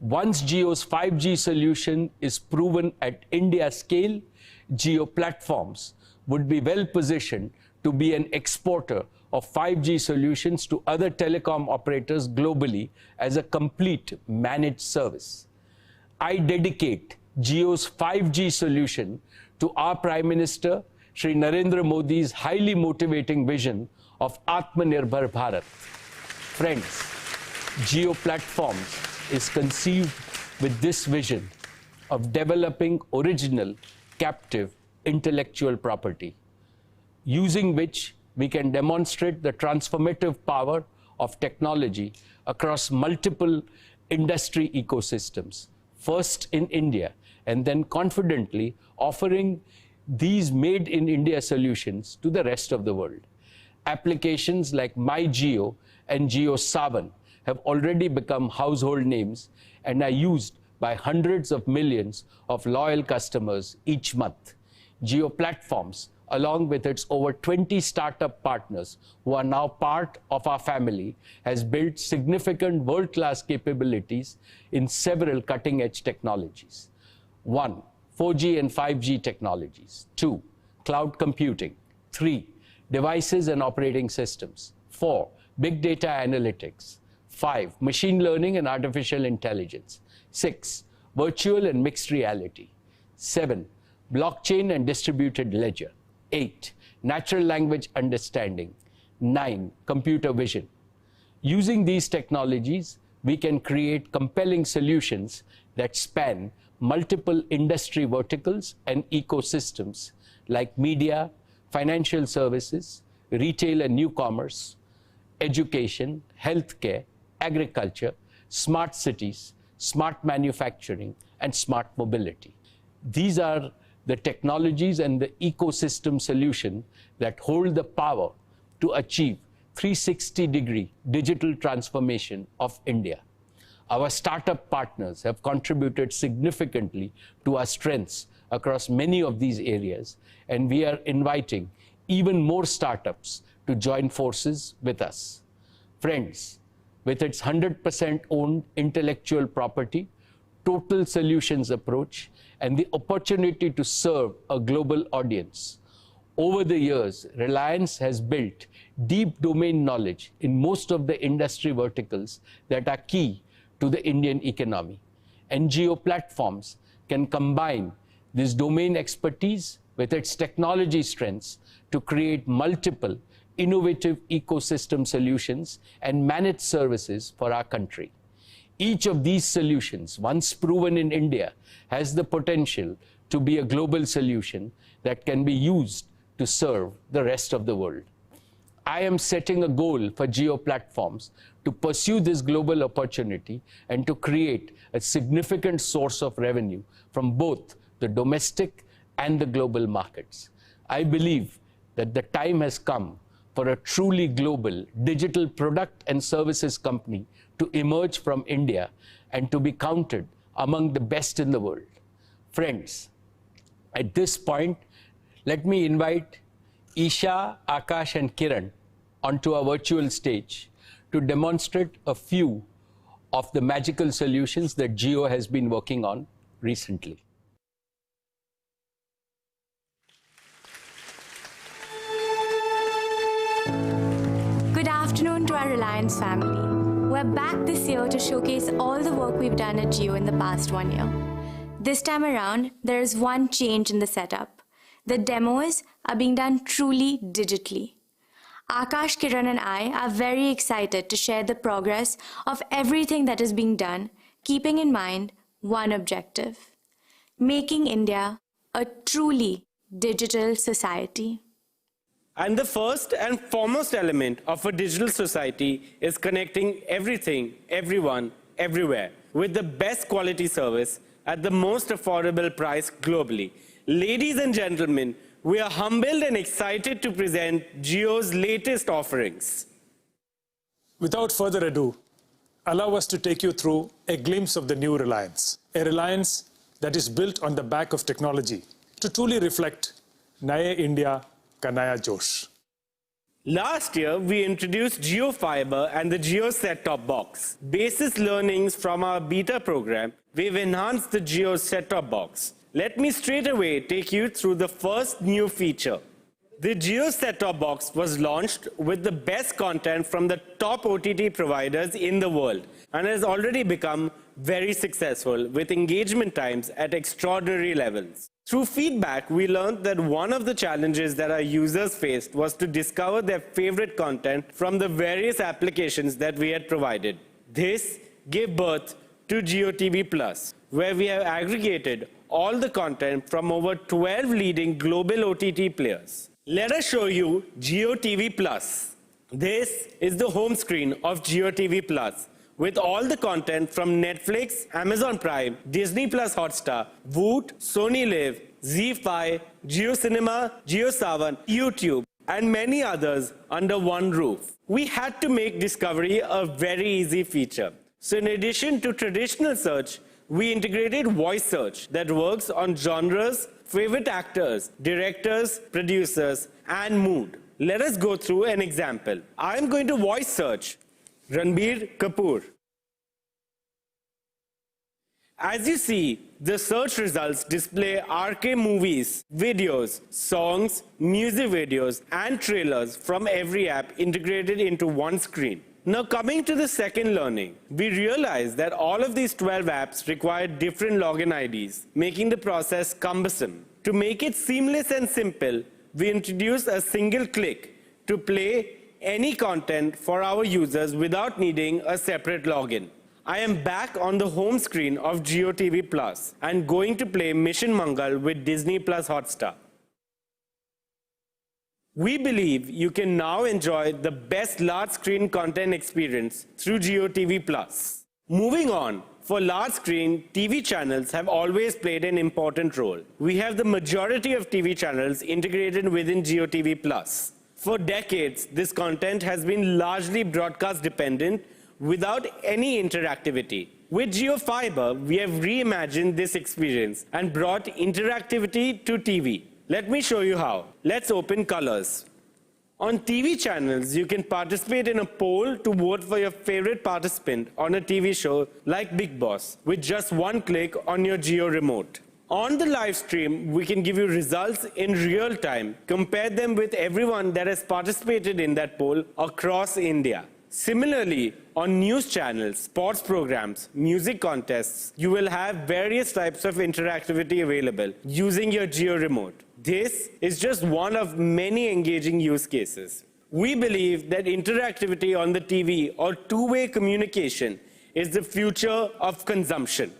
Once Jio's 5G solution is proven at India scale, Jio platforms would be well positioned to be an exporter of 5G solutions to other telecom operators globally as a complete managed service. I dedicate Jio's 5G solution to our Prime Minister, Shri Narendra Modi's highly motivating vision of Atmanirbhar Bharat. Friends, Jio Platforms is conceived with this vision of developing original, captive intellectual property, using which we can demonstrate the transformative power of technology across multiple industry ecosystems, first in India, and then confidently offering these made in India solutions to the rest of the world. Applications like MyJio and Jio Savan have already become household names and are used by hundreds of millions of loyal customers each month. Jio Platforms, along with its over 20 startup partners who are now part of our family, has built significant world-class capabilities in several cutting-edge technologies. 1. 4G and 5G technologies. 2. Cloud computing. 3. Devices and operating systems. 4. Big data analytics. 5. Machine learning and artificial intelligence. 6. Virtual and mixed reality. 7. Blockchain and distributed ledger. 8. Natural language understanding. 9. Computer vision. Using these technologies, we can create compelling solutions that span multiple industry verticals and ecosystems like media, financial services, retail and new commerce, education, healthcare, agriculture, smart cities, smart manufacturing, and smart mobility. These are the technologies and the ecosystem solution that hold the power to achieve 360-degree digital transformation of India. Our startup partners have contributed significantly to our strengths across many of these areas, and we are inviting even more startups to join forces with us. Friends, with its 100% owned intellectual property, total solutions approach, and the opportunity to serve a global audience, over the years, Reliance has built deep domain knowledge in most of the industry verticals that are key to the Indian economy. And Jio Platforms can combine this domain expertise with its technology strengths to create multiple innovative ecosystem solutions and managed services for our country. Each of these solutions, once proven in India, has the potential to be a global solution that can be used to serve the rest of the world. I am setting a goal for Jio Platforms to pursue this global opportunity and to create a significant source of revenue from both the domestic and the global markets. I believe that the time has come for a truly global digital product and services company to emerge from India and to be counted among the best in the world. Friends, at this point, let me invite Isha, Akash and Kiran onto our virtual stage to demonstrate a few of the magical solutions that Jio has been working on recently. Good afternoon to our Reliance family. We're back this year to showcase all the work we've done at Jio in the past 1 year. This time around, there is one change in the setup. The demos are being done truly digitally. Akash, Kiran and I are very excited to share the progress of everything that is being done, keeping in mind one objective: making India a truly digital society. And the first and foremost element of a digital society is connecting everything, everyone, everywhere with the best quality service at the most affordable price globally. Ladies and gentlemen, we are humbled and excited to present Jio's latest offerings. Without further ado, allow us to take you through a glimpse of the new Reliance, a Reliance that is built on the back of technology to truly reflect Naya India Ka Naya Josh. Last year, we introduced Jio Fiber and the Jio set-top box. Basis learnings from our beta program, we've enhanced the Jio set-top box. Let me straight away take you through the first new feature. The Jio set-top box was launched with the best content from the top OTT providers in the world and has already become very successful with engagement times at extraordinary levels. Through feedback, we learned that one of the challenges that our users faced was to discover their favorite content from the various applications that we had provided. This gave birth to Jio TV Plus, where we have aggregated all the content from over 12 leading global OTT players. Let us show you Jio TV Plus. This is the home screen of Jio TV Plus, with all the content from Netflix, Amazon Prime, Disney Plus Hotstar, Voot, Sony Live, ZEE5, Jio Cinema, Jio Saavn, YouTube, and many others under one roof. We had to make discovery a very easy feature. So in addition to traditional search, we integrated voice search that works on genres, favorite actors, directors, producers, and mood. Let us go through an example. I am going to voice search Ranbir Kapoor. As you see, the search results display RK movies, videos, songs, music videos, and trailers from every app integrated into one screen. Now coming to the second learning, we realized that all of these 12 apps require different login IDs, making the process cumbersome. To make it seamless and simple, we introduced a single click to play any content for our users without needing a separate login. I am back on the home screen of Jio TV Plus and going to play Mission Mangal with Disney Plus Hotstar. We believe you can now enjoy the best large screen content experience through Jio TV Plus. Moving on, for large screen, TV channels have always played an important role. We have the majority of TV channels integrated within Jio TV Plus. For decades, this content has been largely broadcast dependent without any interactivity. With Jio Fiber, we have reimagined this experience and brought interactivity to TV. Let me show you how. Let's open colors. On TV channels, you can participate in a poll to vote for your favorite participant on a TV show like Big Boss with just one click on your Jio remote. On the live stream, we can give you results in real time, compare them with everyone that has participated in that poll across India. Similarly, on news channels, sports programs, music contests, you will have various types of interactivity available using your Jio remote. This is just one of many engaging use cases. We believe that interactivity on the TV or two-way communication is the future of consumption.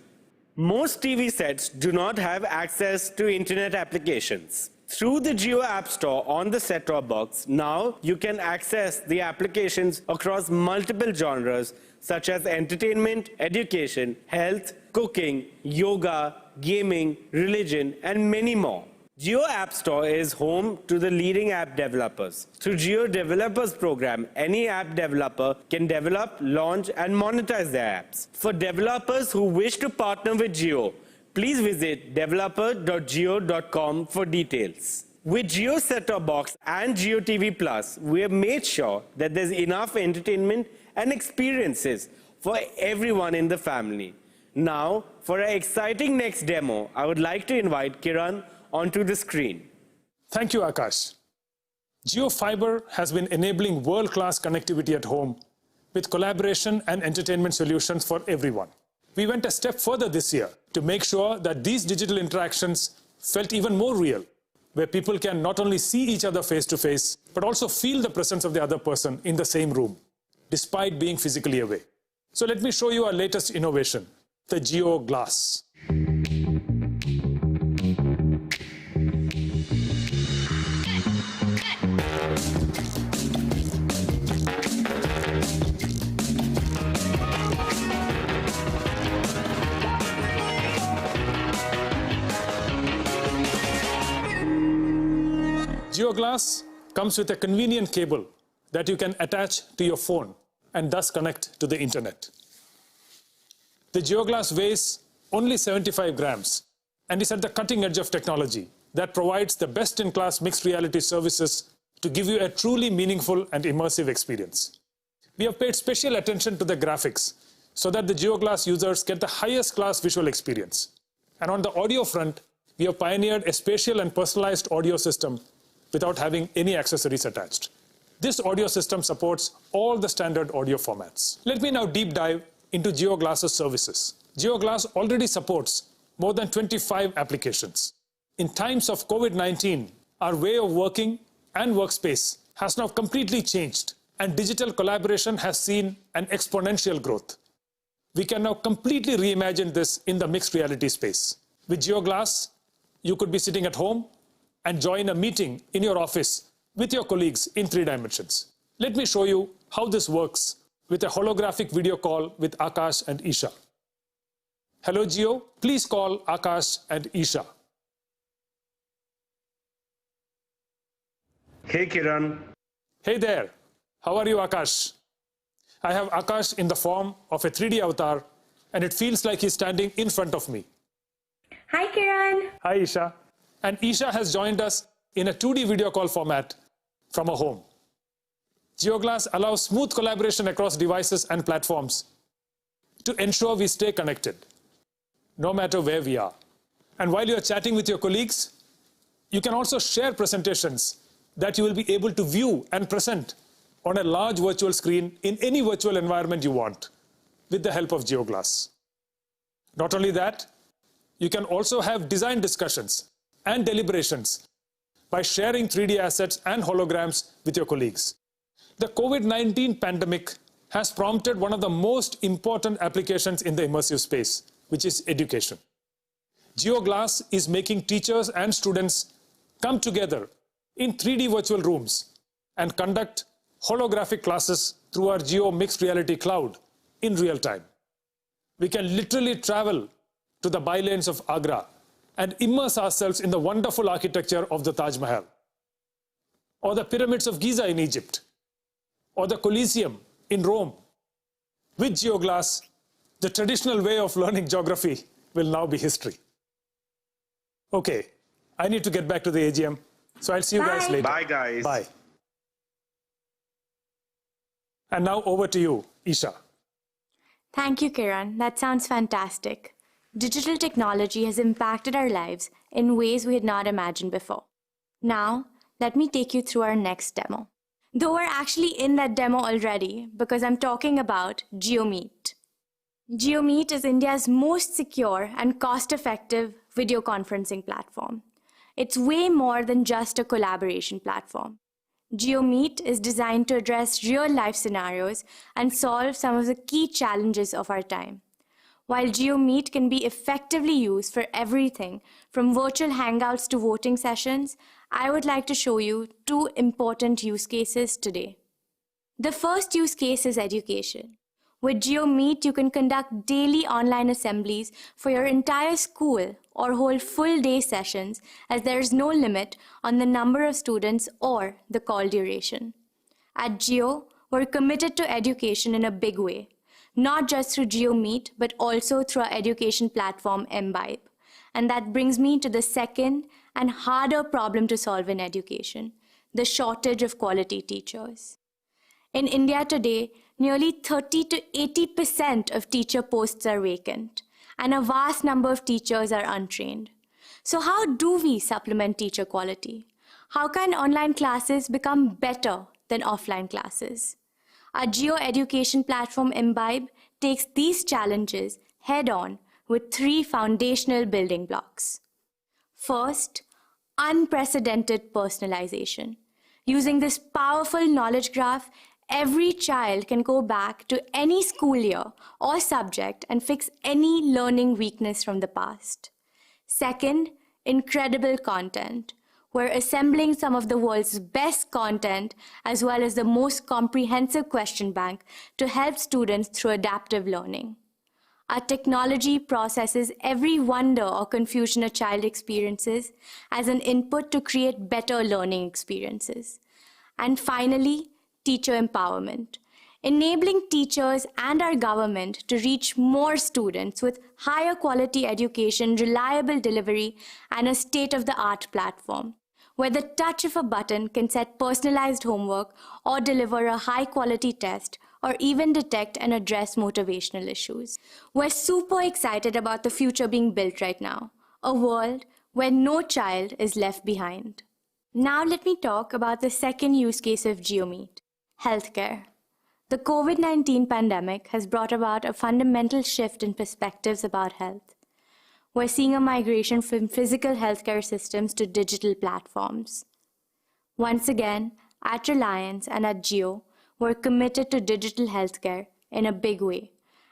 Most TV sets do not have access to internet applications. Through the Jio App Store on the set-top box, now you can access the applications across multiple genres such as entertainment, education, health, cooking, yoga, gaming, religion, and many more. Jio App Store is home to the leading app developers. Through Jio Developers Program, any app developer can develop, launch, and monetize their apps. For developers who wish to partner with Jio, please visit developer.jio.com for details. With Jio Set-Top Box and Jio TV Plus, we have made sure that there's enough entertainment and experiences for everyone in the family. Now, for our exciting next demo, I would like to invite Kiran onto the screen. Thank you, Akash. Jio Fiber has been enabling world-class connectivity at home with collaboration and entertainment solutions for everyone. We went a step further this year to make sure that these digital interactions felt even more real, where people can not only see each other face-to-face, but also feel the presence of the other person in the same room, despite being physically away. So let me show you our latest innovation, the Jio Glass. Jio Glass comes with a convenient cable that you can attach to your phone and thus connect to the internet. The Jio Glass weighs only 75 grams and is at the cutting edge of technology that provides the best-in-class mixed reality services to give you a truly meaningful and immersive experience. We have paid special attention to the graphics so that the Jio Glass users get the highest class visual experience. And on the audio front, we have pioneered a spatial and personalized audio system without having any accessories attached. This audio system supports all the standard audio formats. Let me now deep dive into Jio Glass's services. Jio Glass already supports more than 25 applications. In times of COVID-19, our way of working and workspace has now completely changed, and digital collaboration has seen an exponential growth. We can now completely reimagine this in the mixed reality space. With Jio Glass, you could be sitting at home and join a meeting in your office with your colleagues in 3 dimensions. Let me show you how this works with a holographic video call with Akash and Isha. Hello Jio, please call Akash and Isha. Hey Kiran. Hey there, how are you Akash? I have Akash in the form of a 3D avatar and it feels like he's standing in front of me. Hi Kiran. Hi Isha. And Isha has joined us in a 2D video call format from her home. Jio Glass allows smooth collaboration across devices and platforms to ensure we stay connected, no matter where we are. And while you're chatting with your colleagues, you can also share presentations that you will be able to view and present on a large virtual screen in any virtual environment you want with the help of Jio Glass. Not only that, you can also have design discussions and deliberations by sharing 3D assets and holograms with your colleagues. The COVID-19 pandemic has prompted one of the most important applications in the immersive space, which is education. Jio Glass is making teachers and students come together in 3D virtual rooms and conduct holographic classes through our Jio Mixed Reality Cloud in real time. We can literally travel to the bylanes of Agra and immerse ourselves in the wonderful architecture of the Taj Mahal, or the pyramids of Giza in Egypt, or the Colosseum in Rome. With Jio Glass, the traditional way of learning geography will now be history. Okay, I need to get back to the AGM, so I'll see you guys later. Bye guys. Bye. And now over to you, Isha. Thank you, Kiran. That sounds fantastic. Digital technology has impacted our lives in ways we had not imagined before. Now, let me take you through our next demo. Though we're actually in that demo already, because I'm talking about JioMeet. JioMeet is India's most secure and cost-effective video conferencing platform. It's way more than just a collaboration platform. JioMeet is designed to address real-life scenarios and solve some of the key challenges of our time. While JioMeet can be effectively used for everything from virtual hangouts to voting sessions, I would like to show you 2 important use cases today. The first use case is education. With JioMeet, you can conduct daily online assemblies for your entire school or hold full day sessions, as there is no limit on the number of students or the call duration. At Jio, we're committed to education in a big way, not just through JioMeet, but also through our education platform, Imbibe. And that brings me to the second and harder problem to solve in education, the shortage of quality teachers. In India today, nearly 30 to 80% of teacher posts are vacant, and a vast number of teachers are untrained. So how do we supplement teacher quality? How can online classes become better than offline classes? Our Jio education platform Imbibe takes these challenges head-on with 3 foundational building blocks. First, unprecedented personalization. Using this powerful knowledge graph, every child can go back to any school year or subject and fix any learning weakness from the past. Second, incredible content. We're assembling some of the world's best content as well as the most comprehensive question bank to help students through adaptive learning. Our technology processes every wonder or confusion a child experiences as an input to create better learning experiences. And finally, teacher empowerment, enabling teachers and our government to reach more students with higher quality education, reliable delivery, and a state-of-the-art platform, where the touch of a button can set personalized homework or deliver a high-quality test or even detect and address motivational issues. We're super excited about the future being built right now, a world where no child is left behind. Now let me talk about the second use case of JioMeet, healthcare. The COVID-19 pandemic has brought about a fundamental shift in perspectives about health. We're seeing a migration from physical healthcare systems to digital platforms. Once again, at Reliance and at Jio, we're committed to digital healthcare in a big way,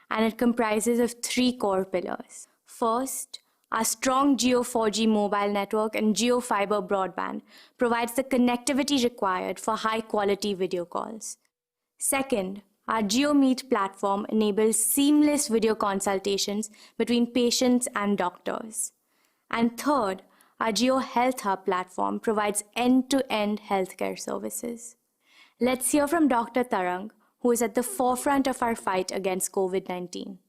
and it comprises of 3 core pillars. First, our strong Jio 4G mobile network and Jio Fiber broadband provides the connectivity required for high-quality video calls. Second, our JioMeet platform enables seamless video consultations between patients and doctors. And third, our Jio Health Hub platform provides end-to-end healthcare services. Let's hear from Dr. Tarang, who is at the forefront of our fight against COVID-19.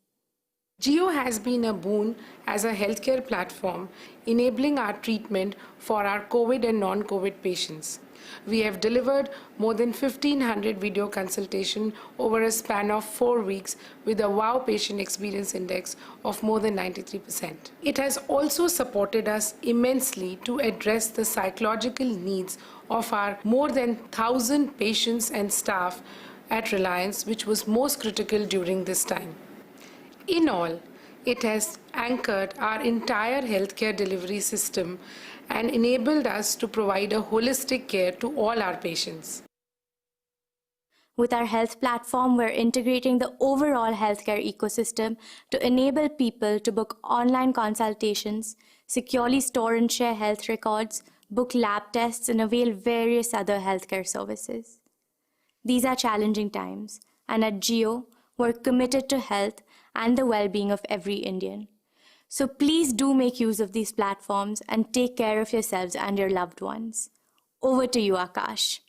Jio has been a boon as a healthcare platform, enabling our treatment for our COVID and non-COVID patients. We have delivered more than 1,500 video consultations over a span of 4 weeks with a WOW patient experience index of more than 93%. It has also supported us immensely to address the psychological needs of our more than 1,000 patients and staff at Reliance, which was most critical during this time. In all, it has anchored our entire healthcare delivery system and enabled us to provide a holistic care to all our patients. With our health platform, we're integrating the overall healthcare ecosystem to enable people to book online consultations, securely store and share health records, book lab tests, and avail various other healthcare services. These are challenging times, and at Jio, we're committed to health and the well-being of every Indian. So please do make use of these platforms and take care of yourselves and your loved ones. Over to you, Akash.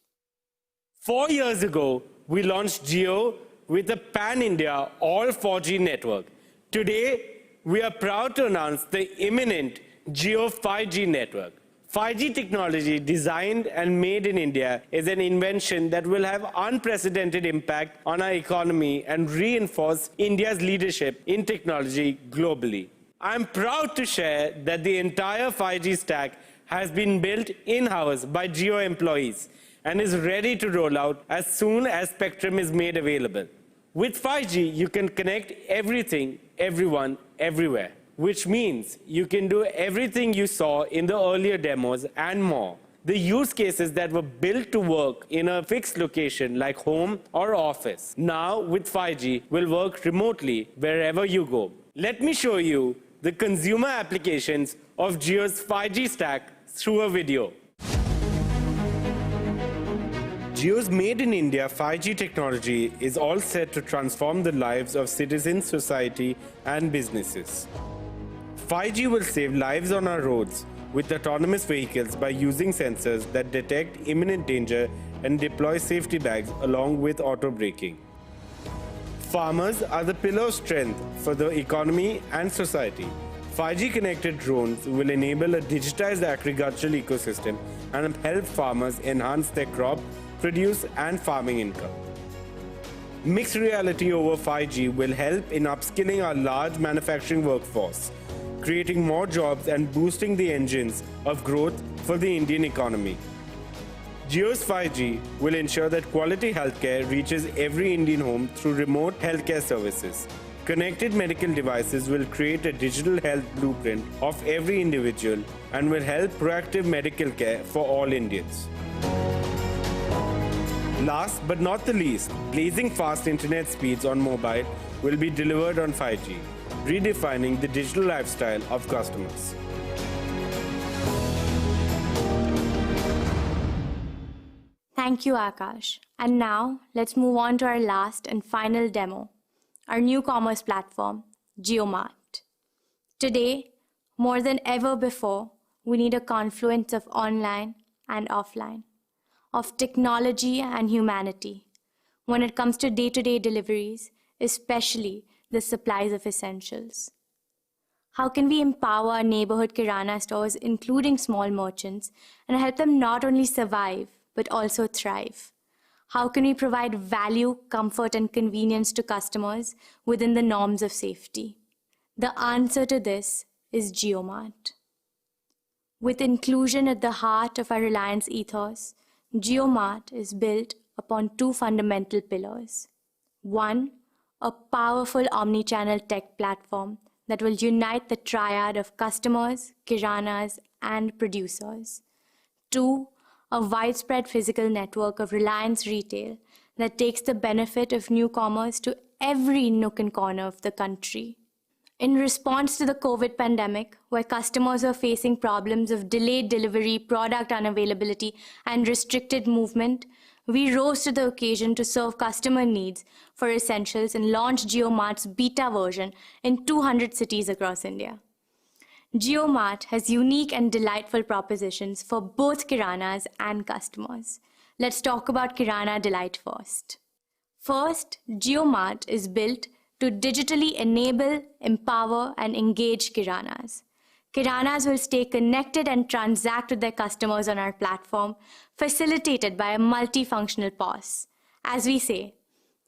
4 years ago, we launched Jio with a pan-India all 4G network. Today, we are proud to announce the imminent Jio 5G network. 5G technology designed and made in India is an invention that will have unprecedented impact on our economy and reinforce India's leadership in technology globally. I'm proud to share that the entire 5G stack has been built in-house by Jio employees and is ready to roll out as soon as spectrum is made available. With 5G, you can connect everything, everyone, everywhere, which means you can do everything you saw in the earlier demos and more. The use cases that were built to work in a fixed location like home or office, now with 5G will work remotely wherever you go. Let me show you the consumer applications of Jio's 5G stack through a video. Jio's Made in India 5G technology is all set to transform the lives of citizens, society, and businesses. 5G will save lives on our roads with autonomous vehicles by using sensors that detect imminent danger and deploy safety bags along with auto braking. Farmers are the pillar of strength for the economy and society. 5G connected drones will enable a digitized agricultural ecosystem and help farmers enhance their crop, produce and farming income. Mixed reality over 5G will help in upskilling our large manufacturing workforce, creating more jobs and boosting the engines of growth for the Indian economy. Jio's 5G will ensure that quality healthcare reaches every Indian home through remote healthcare services. Connected medical devices will create a digital health blueprint of every individual and will help proactive medical care for all Indians. Last but not the least, blazing fast internet speeds on mobile will be delivered on 5G, redefining the digital lifestyle of customers. Thank you, Akash. And now, let's move on to our last and final demo, our new commerce platform, JioMart. Today, more than ever before, we need a confluence of online and offline, of technology and humanity, when it comes to day-to-day deliveries, especially the supplies of essentials. How can we empower our neighborhood kirana stores, including small merchants, and help them not only survive, but also thrive? How can we provide value, comfort, and convenience to customers within the norms of safety? The answer to this is JioMart. With inclusion at the heart of our Reliance ethos, JioMart is built upon two fundamental pillars. One, a powerful omni-channel tech platform that will unite the triad of customers, kiranas, and producers. Two, a widespread physical network of Reliance Retail that takes the benefit of new commerce to every nook and corner of the country. In response to the COVID pandemic, where customers are facing problems of delayed delivery, product unavailability, and restricted movement, we rose to the occasion to serve customer needs for essentials and launched JioMart's beta version in 200 cities across India. JioMart has unique and delightful propositions for both kiranas and customers. Let's talk about kirana delight first. First, JioMart is built to digitally enable, empower, and engage kiranas. Kiranas will stay connected and transact with their customers on our platform, facilitated by a multifunctional POS. As we say,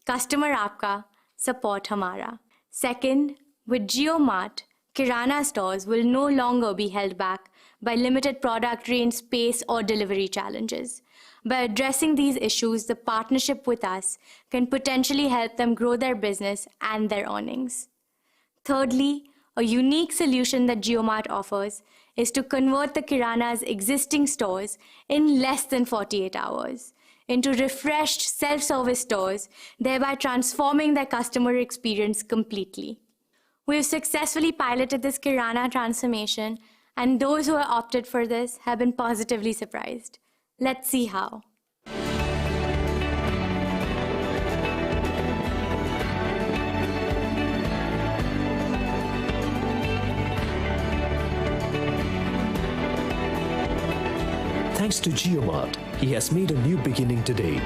customer aapka, support hamara. Second, with JioMart, kirana stores will no longer be held back by limited product range, space, or delivery challenges. By addressing these issues, the partnership with us can potentially help them grow their business and their earnings. Thirdly, a unique solution that JioMart offers is to convert the kirana's existing stores in less than 48 hours into refreshed self-service stores, thereby transforming their customer experience completely. We have successfully piloted this kirana transformation, and those who have opted for this have been positively surprised. Let's see how. Thanks to JioMart, he has made a new beginning today.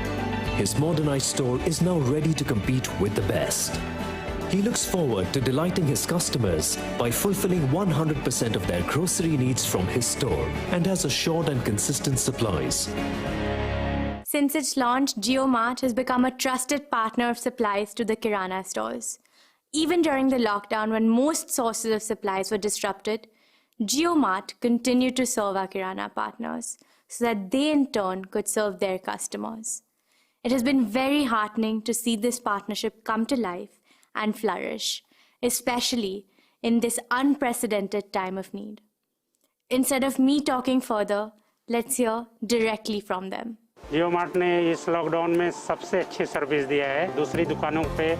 His modernized store is now ready to compete with the best. He looks forward to delighting his customers by fulfilling 100% of their grocery needs from his store and has assured and consistent supplies. Since its launch, JioMart has become a trusted partner of supplies to the kirana stores. Even during the lockdown, when most sources of supplies were disrupted, JioMart continued to serve our kirana partners so that they in turn could serve their customers. It has been very heartening to see this partnership come to life and flourish, especially in this unprecedented time of need. Instead of me talking further, let's hear directly from them. JioMart ने इस lockdown में सबसे अच्छी service दिया है। दूसरी दुकानों पे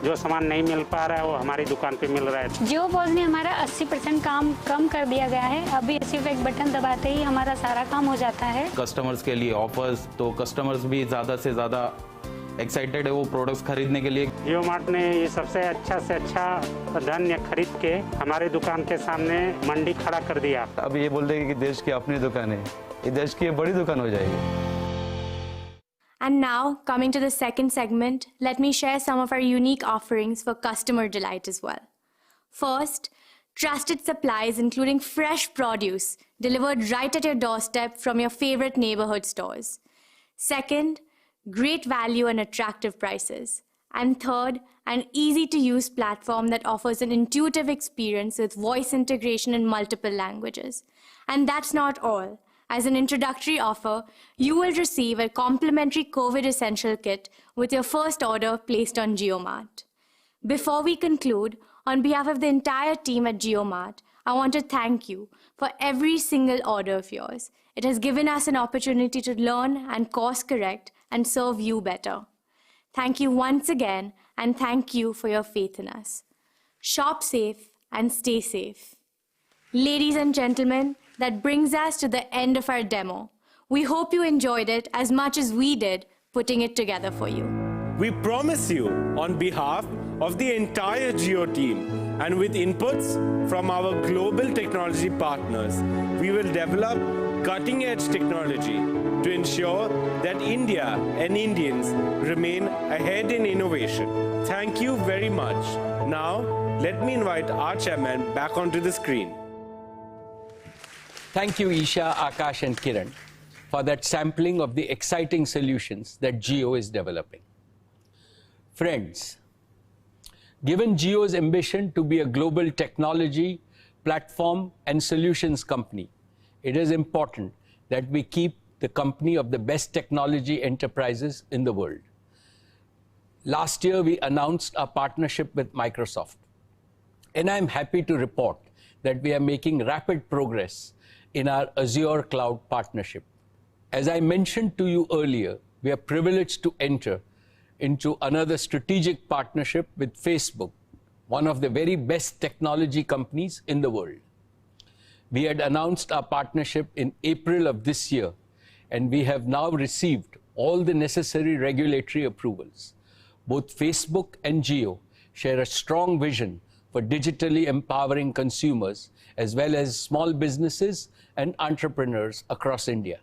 जो सामान नहीं मिल पा रहा है वो हमारी दुकान पे मिल रहा है। जियो पॉज ने हमारा 80% काम कम कर दिया गया है। अभी सिर्फ एक बटन दबाते ही हमारा सारा काम हो जाता है। कस्टमर्स के लिए ऑफर्स, तो कस्टमर्स भी ज़्यादा से ज़्यादा एक्साइटेड है वो प्रोडक्ट्स खरीदने के लिए। जियो मार्ट ने ये सबसे अच्छा से अच्छा धान्य खरीद के हमारे दुकान के सामने मंडी खड़ा कर दिया। अब ये बोल देंगे कि देश की अपनी दुकान है, ये देश की बड़ी दुकान हो जाएगी। And now, coming to the second segment, let me share some of our unique offerings for customer delight as well. First, trusted supplies including fresh produce delivered right at your doorstep from your favorite neighborhood stores. Second, great value and attractive prices. And third, an easy-to-use platform that offers an intuitive experience with voice integration in multiple languages. And that's not all. As an introductory offer, you will receive a complimentary COVID Essential Kit with your first order placed on JioMart. Before we conclude, on behalf of the entire team at JioMart, I want to thank you for every single order of yours. It has given us an opportunity to learn and course correct and serve you better. Thank you once again, and thank you for your faith in us. Shop safe and stay safe. Ladies and gentlemen, that brings us to the end of our demo. We hope you enjoyed it as much as we did putting it together for you. We promise you, on behalf of the entire Jio team and with inputs from our global technology partners, we will develop cutting-edge technology to ensure that India and Indians remain ahead in innovation. Thank you very much. Now, let me invite our chairman back onto the screen. Thank you, Isha, Akash, and Kiran, for that sampling of the exciting solutions that Jio is developing. Friends, given Jio's ambition to be a global technology, platform, and solutions company, it is important that we keep the company of the best technology enterprises in the world. Last year, we announced our partnership with Microsoft, and I'm happy to report that we are making rapid progress in our Azure Cloud partnership. As I mentioned to you earlier, we are privileged to enter into another strategic partnership with Facebook, one of the very best technology companies in the world. We had announced our partnership in April of this year, and we have now received all the necessary regulatory approvals. Both Facebook and Jio share a strong vision for digitally empowering consumers as well as small businesses and entrepreneurs across India.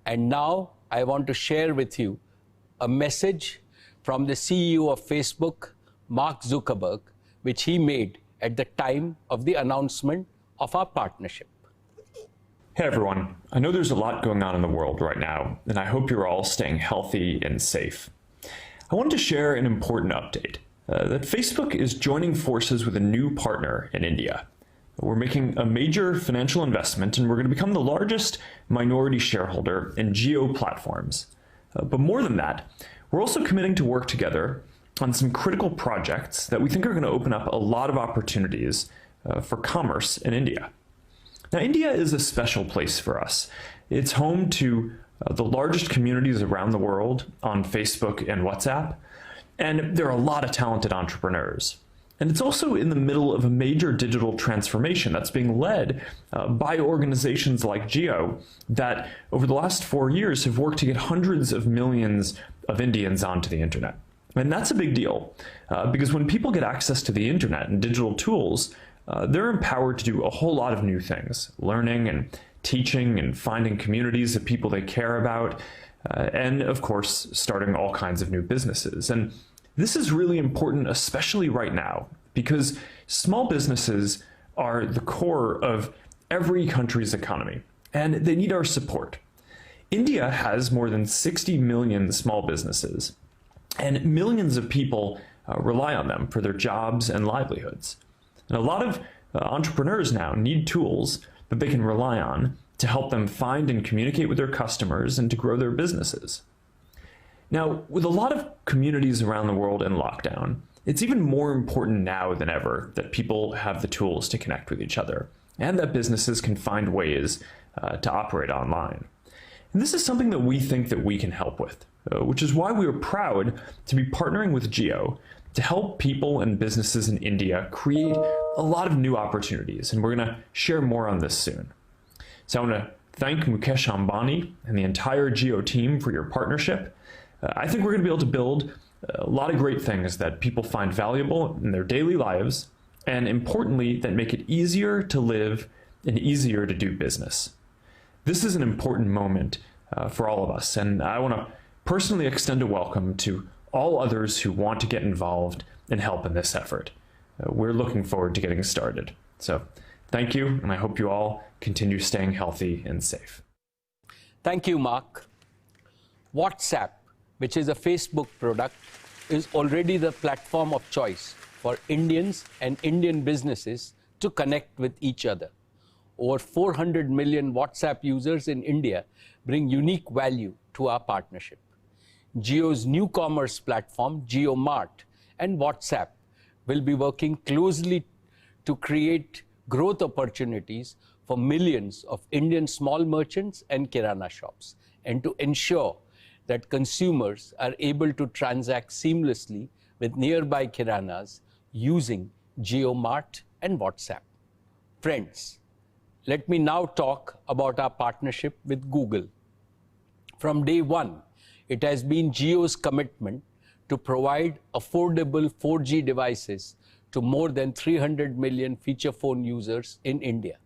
And now I want to share with you a message from the CEO of Facebook, Mark Zuckerberg, which he made at the time of the announcement of our partnership. Hey everyone, I know there's a lot going on in the world right now, and I hope you're all staying healthy and safe. I wanted to share an important update, that Facebook is joining forces with a new partner in India. We're making a major financial investment, and we're going to become the largest minority shareholder in Jio platforms. But more than that, we're also committing to work together on some critical projects that we think are going to open up a lot of opportunities for commerce in India. Now, India is a special place for us. It's home to the largest communities around the world on Facebook and WhatsApp, and there are a lot of talented entrepreneurs. And it's also in the middle of a major digital transformation that's being led by organizations like Jio that over the last 4 years have worked to get hundreds of millions of Indians onto the internet. And that's a big deal because when people get access to the internet and digital tools, they're empowered to do a whole lot of new things, learning and teaching and finding communities of people they care about, and of course, starting all kinds of new businesses. And this is really important, especially right now, because small businesses are the core of every country's economy, and they need our support. India has more than 60 million small businesses, and millions of people rely on them for their jobs and livelihoods. And a lot of entrepreneurs now need tools that they can rely on to help them find and communicate with their customers and to grow their businesses. Now, with a lot of communities around the world in lockdown, it's even more important now than ever that people have the tools to connect with each other and that businesses can find ways to operate online. And this is something that we think that we can help with, which is why we are proud to be partnering with Jio to help people and businesses in India create a lot of new opportunities. And we're going to share more on this soon. So I want to thank Mukesh Ambani and the entire Jio team for your partnership. I think we're going to be able to build a lot of great things that people find valuable in their daily lives, and importantly, that make it easier to live and easier to do business. This is an important moment for all of us, and I want to personally extend a welcome to all others who want to get involved and help in this effort. We're looking forward to getting started. So thank you, and I hope you all continue staying healthy and safe. Thank you, Mark. WhatsApp, which is a Facebook product, is already the platform of choice for Indians and Indian businesses to connect with each other. Over 400 million WhatsApp users in India bring unique value to our partnership. Jio's new commerce platform, JioMart, and WhatsApp will be working closely to create growth opportunities for millions of Indian small merchants and kirana shops, and to ensure that consumers are able to transact seamlessly with nearby kiranas using JioMart and WhatsApp. Friends, let me now talk about our partnership with Google. From day one, it has been Jio's commitment to provide affordable 4G devices to more than 300 million feature phone users in India.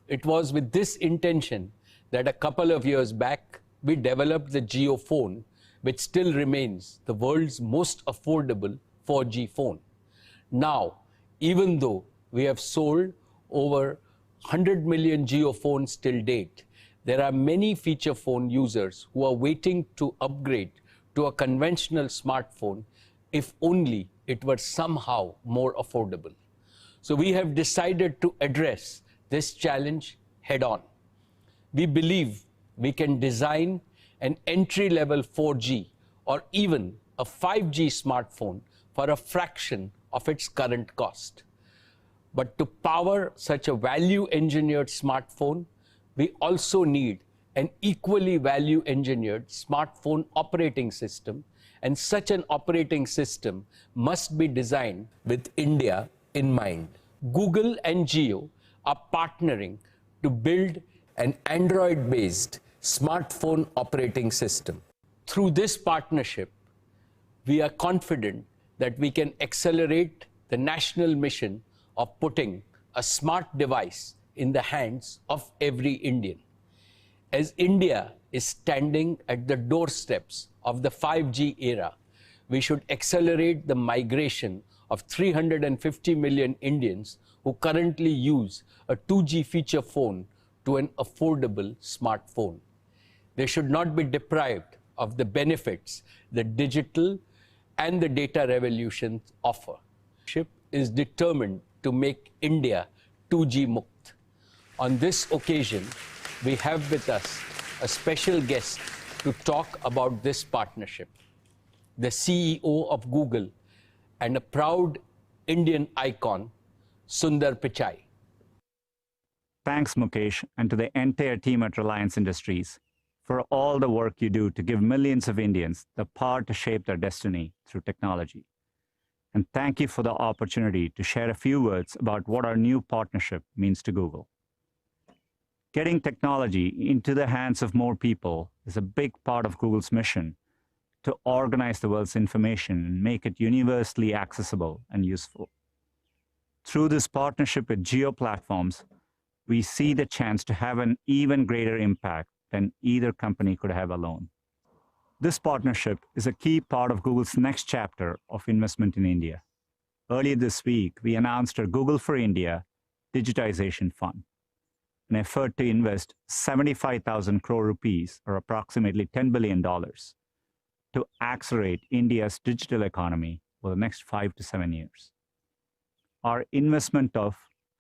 It was with this intention that a couple of years back, we developed the Jio phone, which still remains the world's most affordable 4G phone. Now, even though we have sold over 100 million Jio phones till date, there are many feature phone users who are waiting to upgrade to a conventional smartphone if only it were somehow more affordable. So we have decided to address this challenge head on. We believe we can design an entry-level 4G or even a 5G smartphone for a fraction of its current cost. But to power such a value-engineered smartphone, we also need an equally value-engineered smartphone operating system, and such an operating system must be designed with India in mind. Google and Jio are partnering to build an Android-based smartphone operating system. Through this partnership, we are confident that we can accelerate the national mission of putting a smart device in the hands of every Indian. As India is standing at the doorsteps of the 5G era, we should accelerate the migration of 350 million Indians who currently use a 2G feature phone to an affordable smartphone. They should not be deprived of the benefits the digital and the data revolutions offer. SHIP is determined to make India 2G Mukt. On this occasion, we have with us a special guest to talk about this partnership, the CEO of Google and a proud Indian icon, Sundar Pichai. Thanks, Mukesh, and to the entire team at Reliance Industries for all the work you do to give millions of Indians the power to shape their destiny through technology. And thank you for the opportunity to share a few words about what our new partnership means to Google. Getting technology into the hands of more people is a big part of Google's mission to organize the world's information and make it universally accessible and useful. Through this partnership with Jio Platforms, we see the chance to have an even greater impact than either company could have alone. This partnership is a key part of Google's next chapter of investment in India. Earlier this week, we announced our Google for India Digitization Fund, an effort to invest 75,000 crore rupees, or approximately $10 billion, to accelerate India's digital economy for the next 5 to 7 years. Our investment of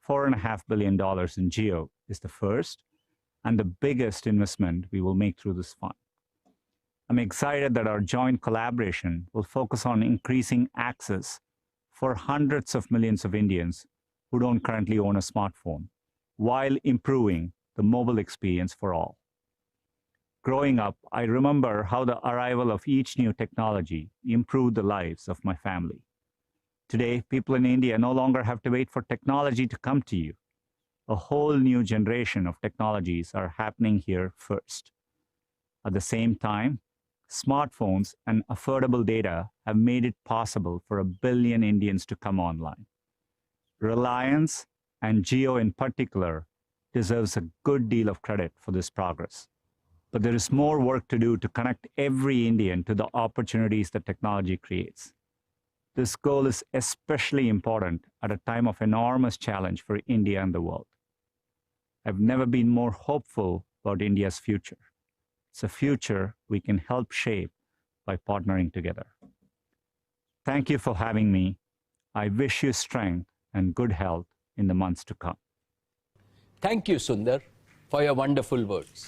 $4.5 billion in Jio is the first and the biggest investment we will make through this fund. I'm excited that our joint collaboration will focus on increasing access for hundreds of millions of Indians who don't currently own a smartphone, while improving the mobile experience for all. Growing up, I remember how the arrival of each new technology improved the lives of my family. Today, people in India no longer have to wait for technology to come to you. A whole new generation of technologies are happening here first. At the same time, smartphones, and affordable data have made it possible for 1 billion Indians to come online. Reliance, and Jio in particular, deserves a good deal of credit for this progress. But there is more work to do to connect every Indian to the opportunities that technology creates. This goal is especially important at a time of enormous challenge for India and the world. I've never been more hopeful about India's future. It's a future we can help shape by partnering together. Thank you for having me. I wish you strength and good health in the months to come. Thank you, Sundar, for your wonderful words.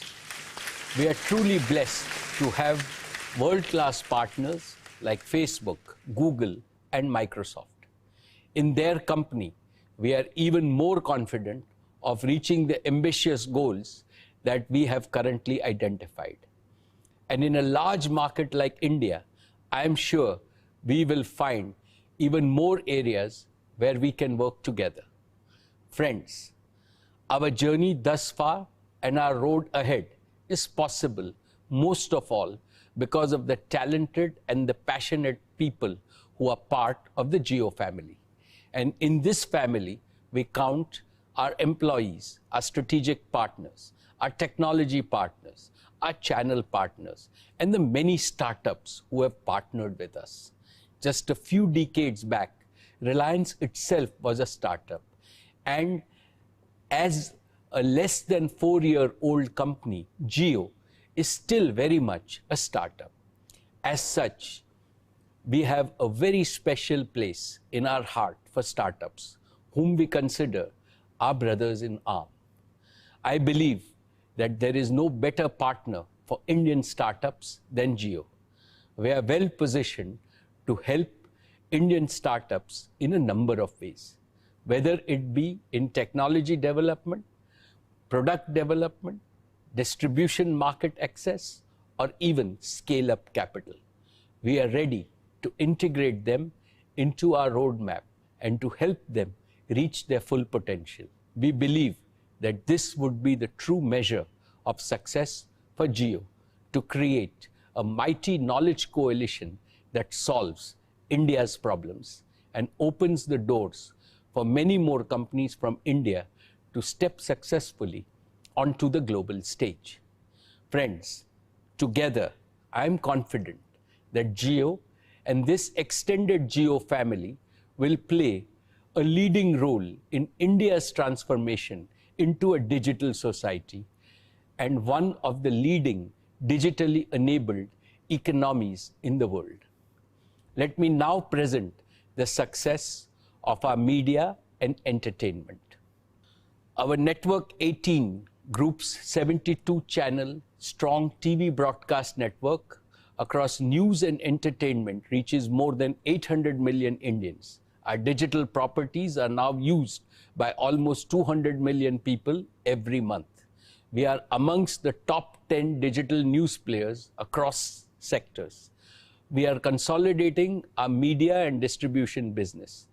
We are truly blessed to have world-class partners like Facebook, Google, and Microsoft. In their company, we are even more confident of reaching the ambitious goals that we have currently identified. And in a large market like India, I am sure we will find even more areas where we can work together. Friends, our journey thus far and our road ahead is possible, most of all, because of the talented and the passionate people who are part of the Jio family. And in this family, we count our employees, our strategic partners, our technology partners, our channel partners, and the many startups who have partnered with us. Just a few decades back, Reliance itself was a startup. And as a less than 4-year-old company, Jio is still very much a startup. As such, we have a very special place in our heart for startups, whom we consider our brothers in arms. I believe that there is no better partner for Indian startups than Jio. We are well positioned to help Indian startups in a number of ways, whether it be in technology development, product development, distribution market access, or even scale-up capital. We are ready to integrate them into our roadmap and to help them reach their full potential. We believe that this would be the true measure of success for Jio to create a mighty knowledge coalition that solves India's problems and opens the doors for many more companies from India to step successfully onto the global stage. Friends, together, I am confident that Jio and this extended Jio family will play a leading role in India's transformation into a digital society and one of the leading digitally enabled economies in the world. Let me now present the success of our media and entertainment. Our Network 18 Group's 72-channel strong TV broadcast network across news and entertainment reaches more than 800 million Indians. Our digital properties are now used by almost 200 million people every month. We are amongst the top 10 digital news players across sectors. We are consolidating our media and distribution business.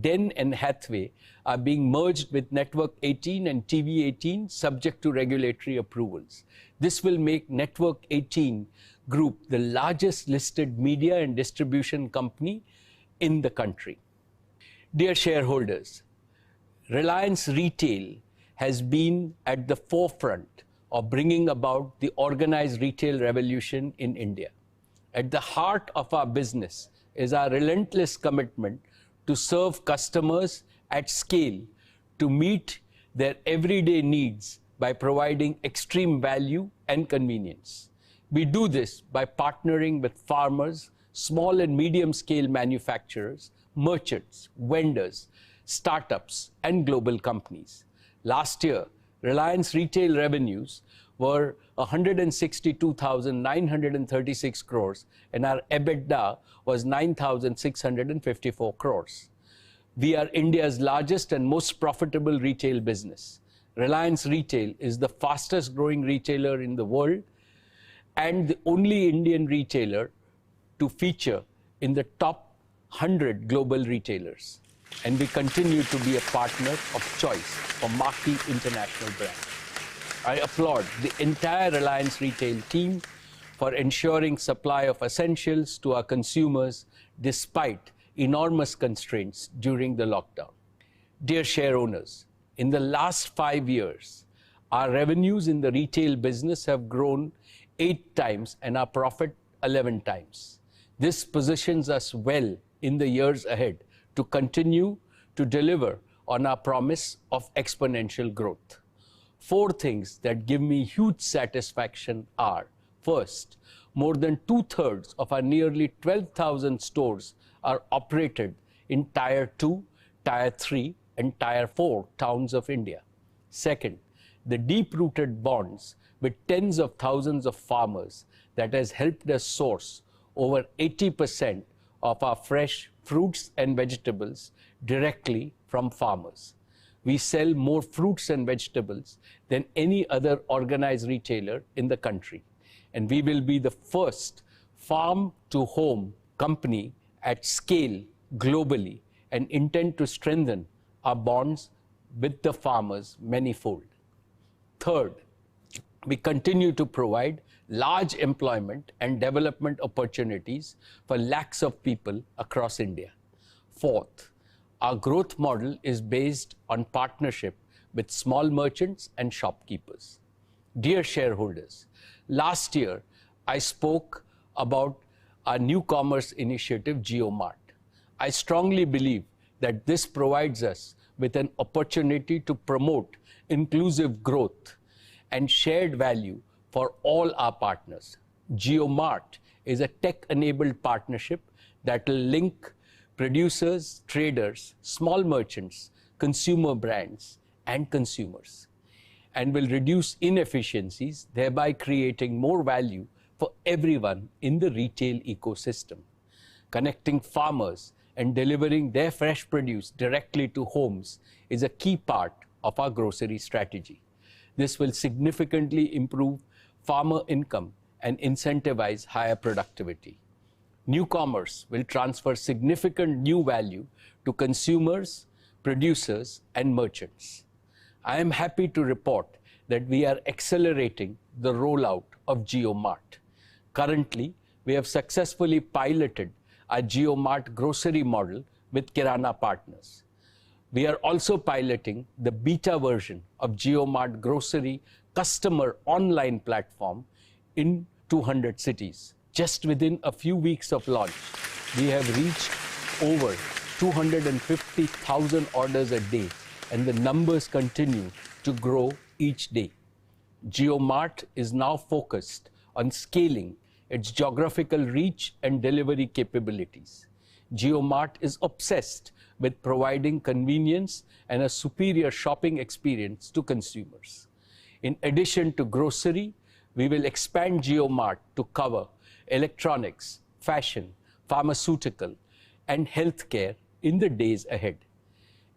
Den and Hathway are being merged with Network 18 and TV 18 subject to regulatory approvals. This will make Network 18 Group the largest listed media and distribution company in the country. Dear shareholders, Reliance Retail has been at the forefront of bringing about the organized retail revolution in India. At the heart of our business is our relentless commitment to serve customers at scale to meet their everyday needs by providing extreme value and convenience. We do this by partnering with farmers, small and medium-scale manufacturers, merchants, vendors, startups, and global companies. Last year, Reliance Retail revenues were 162,936 crores and our EBITDA was 9,654 crores. We are India's largest and most profitable retail business. Reliance Retail is the fastest growing retailer in the world and the only Indian retailer to feature in the top 100 global retailers. And we continue to be a partner of choice for marquee international brands. I applaud the entire Reliance Retail team for ensuring supply of essentials to our consumers despite enormous constraints during the lockdown. Dear share owners, in the last 5 years, our revenues in the retail business have grown 8 times and our profit 11 times. This positions us well in the years ahead to continue to deliver on our promise of exponential growth. 4 things that give me huge satisfaction are: first, more than 2/3 of our nearly 12,000 stores are operated in Tier 2, Tier 3, and Tier 4 towns of India. Second, the deep-rooted bonds with tens of thousands of farmers that has helped us source over 80% of our fresh fruits and vegetables directly from farmers. We sell more fruits and vegetables than any other organized retailer in the country. And we will be the first farm-to-home company at scale globally and intend to strengthen our bonds with the farmers manifold. Third, we continue to provide large employment and development opportunities for lakhs of people across India. Fourth, our growth model is based on partnership with small merchants and shopkeepers. Dear shareholders, last year I spoke about our new commerce initiative, JioMart. I strongly believe that this provides us with an opportunity to promote inclusive growth and shared value for all our partners. JioMart is a tech-enabled partnership that will link producers, traders, small merchants, consumer brands, and consumers, and will reduce inefficiencies, thereby creating more value for everyone in the retail ecosystem. Connecting farmers and delivering their fresh produce directly to homes is a key part of our grocery strategy. This will significantly improve farmer income and incentivize higher productivity. New commerce will transfer significant new value to consumers, producers, and merchants. I am happy to report that we are accelerating the rollout of JioMart. Currently, we have successfully piloted our JioMart grocery model with Kirana partners. We are also piloting the beta version of JioMart grocery customer online platform in 200 cities. Just within a few weeks of launch, we have reached over 250,000 orders a day, and the numbers continue to grow each day. JioMart is now focused on scaling its geographical reach and delivery capabilities. JioMart is obsessed with providing convenience and a superior shopping experience to consumers. In addition to grocery, we will expand JioMart to cover electronics, fashion, pharmaceutical, and healthcare in the days ahead.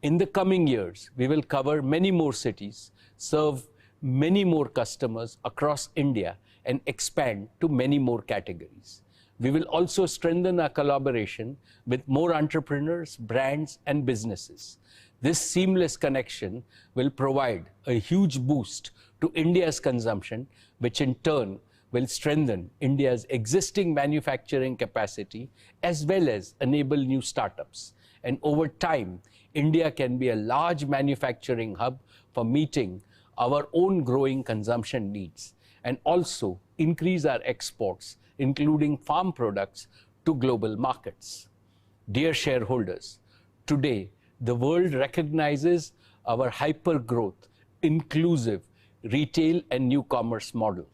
In the coming years, we will cover many more cities, serve many more customers across India, and expand to many more categories. We will also strengthen our collaboration with more entrepreneurs, brands, and businesses. This seamless connection will provide a huge boost to India's consumption, which in turn will strengthen India's existing manufacturing capacity as well as enable new startups. And over time, India can be a large manufacturing hub for meeting our own growing consumption needs and also increase our exports, including farm products, to global markets. Dear shareholders, today the world recognizes our hyper-growth, inclusive retail and new commerce model.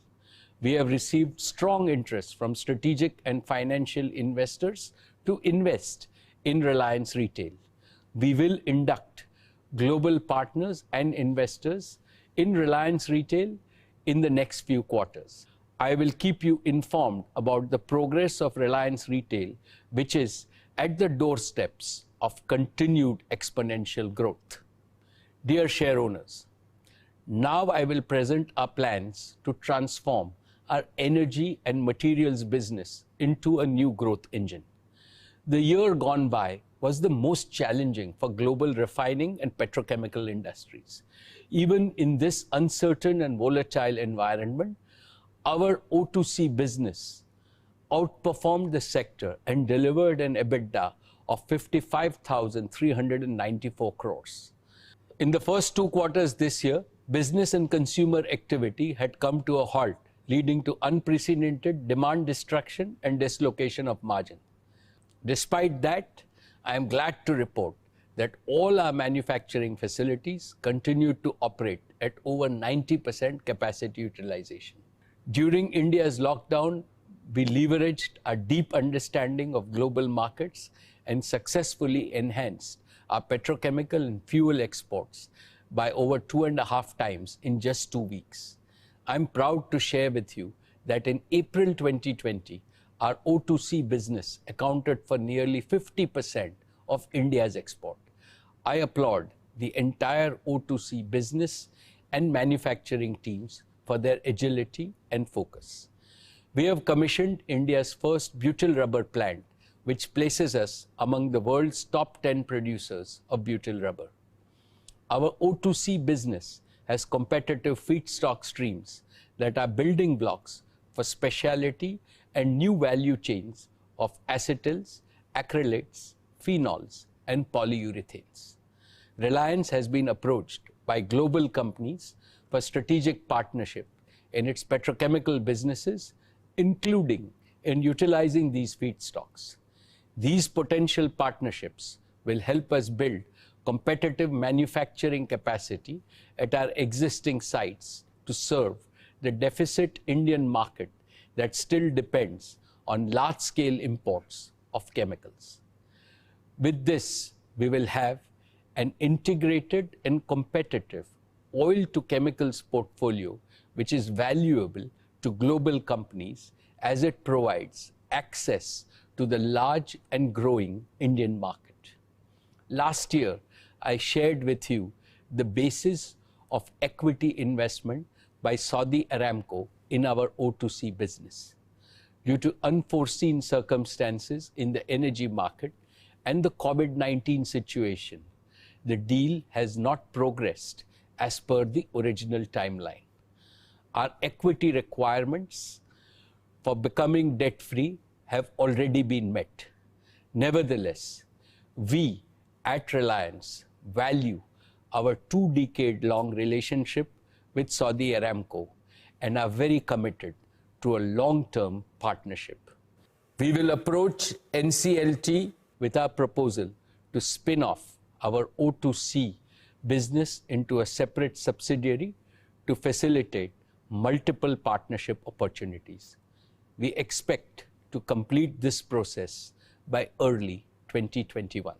We have received strong interest from strategic and financial investors to invest in Reliance Retail. We will induct global partners and investors in Reliance Retail in the next few quarters. I will keep you informed about the progress of Reliance Retail, which is at the doorsteps of continued exponential growth. Dear share owners, now I will present our plans to transform our energy and materials business into a new growth engine. The year gone by was the most challenging for global refining and petrochemical industries. Even in this uncertain and volatile environment, Our O2C business outperformed the sector and delivered an EBITDA of 55,394 crores. In the first 2 quarters this year, business and consumer activity had come to a halt, leading to unprecedented demand destruction and dislocation of margin. Despite that, I am glad to report that all our manufacturing facilities continued to operate at over 90% capacity utilization. During India's lockdown, we leveraged our deep understanding of global markets and successfully enhanced our petrochemical and fuel exports by over 2.5 times in just 2 weeks. I'm proud to share with you that in April 2020, our O2C business accounted for nearly 50% of India's export. I applaud the entire O2C business and manufacturing teams for their agility and focus. We have commissioned India's first butyl rubber plant, which places us among the world's top 10 producers of butyl rubber. Our O2C business has competitive feedstock streams that are building blocks for specialty and new value chains of acetyls, acrylates, phenols, and polyurethanes. Reliance has been approached by global companies for strategic partnership in its petrochemical businesses, including in utilizing these feedstocks. These potential partnerships will help us build competitive manufacturing capacity at our existing sites to serve the deficit Indian market that still depends on large-scale imports of chemicals. With this, we will have an integrated and competitive oil-to-chemicals portfolio, which is valuable to global companies as it provides access to the large and growing Indian market. Last year, I shared with you the basis of equity investment by Saudi Aramco in our O2C business. Due to unforeseen circumstances in the energy market and the COVID-19 situation, the deal has not progressed as per the original timeline. Our equity requirements for becoming debt-free have already been met. Nevertheless, we at Reliance value our 2-decade-long relationship with Saudi Aramco and are very committed to a long-term partnership. We will approach NCLT with our proposal to spin off our O2C business into a separate subsidiary to facilitate multiple partnership opportunities. We expect to complete this process by early 2021.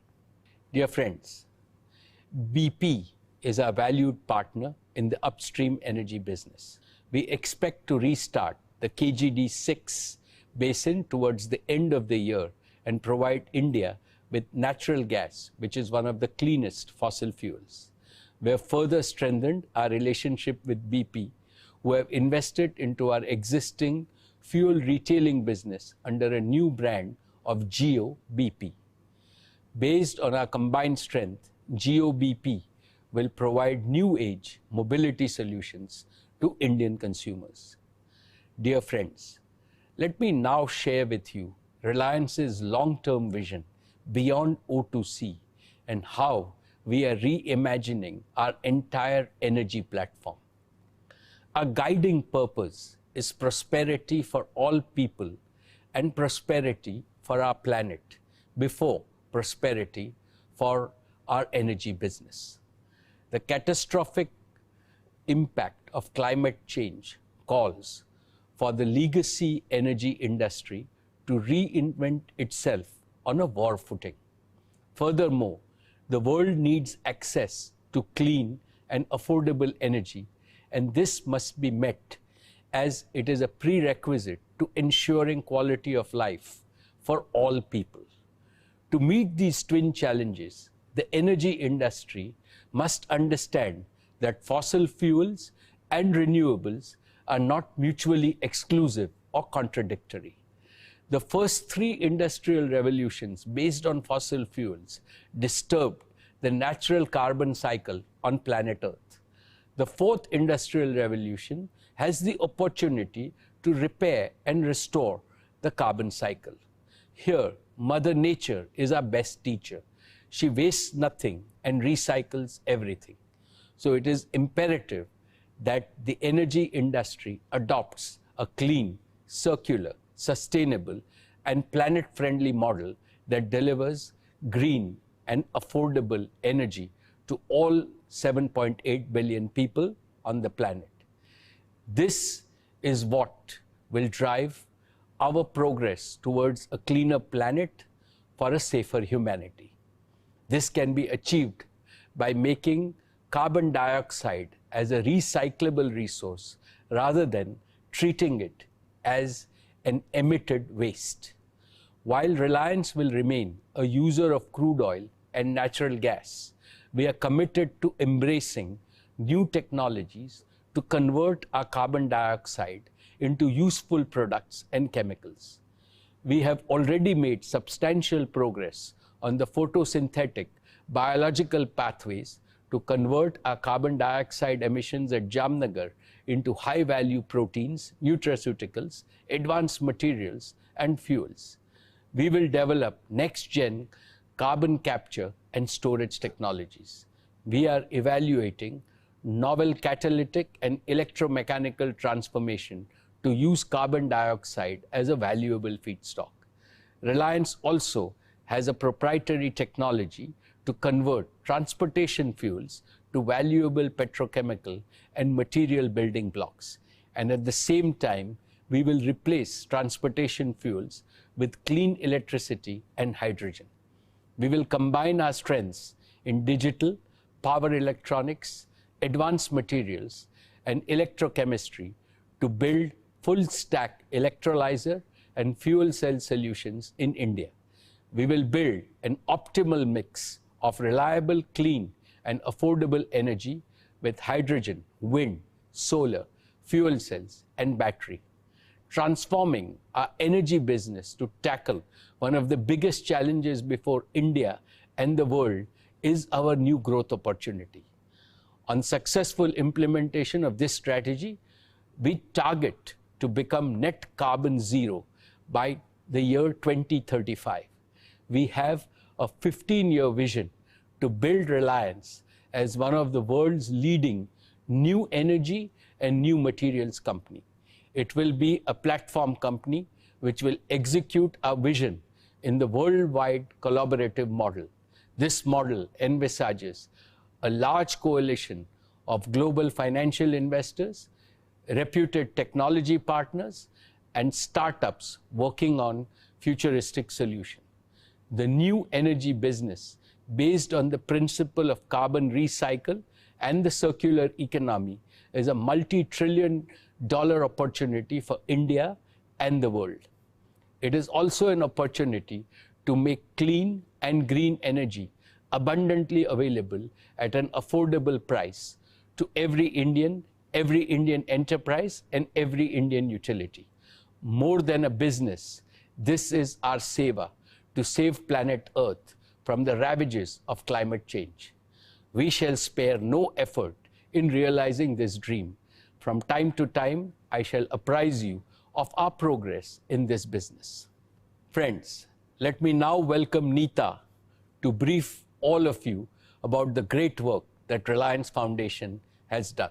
Dear friends, BP is our valued partner in the upstream energy business. We expect to restart the KGD6 basin towards the end of the year and provide India with natural gas, which is one of the cleanest fossil fuels. We have further strengthened our relationship with BP, who have invested into our existing fuel retailing business under a new brand of Geo BP. Based on our combined strength, Geo BP will provide new age mobility solutions to Indian consumers. Dear friends, let me now share with you Reliance's long-term vision beyond O2C and how we are reimagining our entire energy platform. Our guiding purpose is prosperity for all people and prosperity for our planet before prosperity for our energy business. The catastrophic impact of climate change calls for the legacy energy industry to reinvent itself on a war footing. Furthermore, the world needs access to clean and affordable energy, and this must be met as it is a prerequisite to ensuring quality of life for all people. To meet these twin challenges, the energy industry must understand that fossil fuels and renewables are not mutually exclusive or contradictory. The first 3 industrial revolutions based on fossil fuels disturbed the natural carbon cycle on planet Earth. The 4th industrial revolution has the opportunity to repair and restore the carbon cycle. Here, Mother Nature is our best teacher. She wastes nothing and recycles everything. So it is imperative that the energy industry adopts a clean, circular, sustainable, and planet-friendly model that delivers green and affordable energy to all 7.8 billion people on the planet. This is what will drive our progress towards a cleaner planet for a safer humanity. This can be achieved by making carbon dioxide as a recyclable resource rather than treating it as an emitted waste. While Reliance will remain a user of crude oil and natural gas, we are committed to embracing new technologies to convert our carbon dioxide into useful products and chemicals. We have already made substantial progress on the photosynthetic biological pathways to convert our carbon dioxide emissions at Jamnagar into high-value proteins, nutraceuticals, advanced materials, and fuels. We will develop next-gen carbon capture and storage technologies. We are evaluating novel catalytic and electromechanical transformation to use carbon dioxide as a valuable feedstock. Reliance also has a proprietary technology to convert transportation fuels to valuable petrochemical and material building blocks. And at the same time, we will replace transportation fuels with clean electricity and hydrogen. We will combine our strengths in digital, power electronics, advanced materials, and electrochemistry to build full-stack electrolyzer and fuel cell solutions in India. We will build an optimal mix of reliable, clean, and affordable energy with hydrogen, wind, solar, fuel cells, and battery. Transforming our energy business to tackle one of the biggest challenges before India and the world is our new growth opportunity. On successful implementation of this strategy, we target to become net carbon zero by the year 2035. We have a 15-year vision to build Reliance as one of the world's leading new energy and new materials company. It will be a platform company which will execute our vision in the worldwide collaborative model. This model envisages a large coalition of global financial investors, reputed technology partners, and startups working on futuristic solutions. The new energy business, based on the principle of carbon recycle and the circular economy, is a multi-trillion-dollar opportunity for India and the world. It is also an opportunity to make clean and green energy abundantly available at an affordable price to every Indian enterprise, and every Indian utility. More than a business, this is our seva to save planet Earth from the ravages of climate change. We shall spare no effort in realizing this dream. From time to time, I shall apprise you of our progress in this business. Friends, let me now welcome Neeta to brief all of you about the great work that Reliance Foundation has done.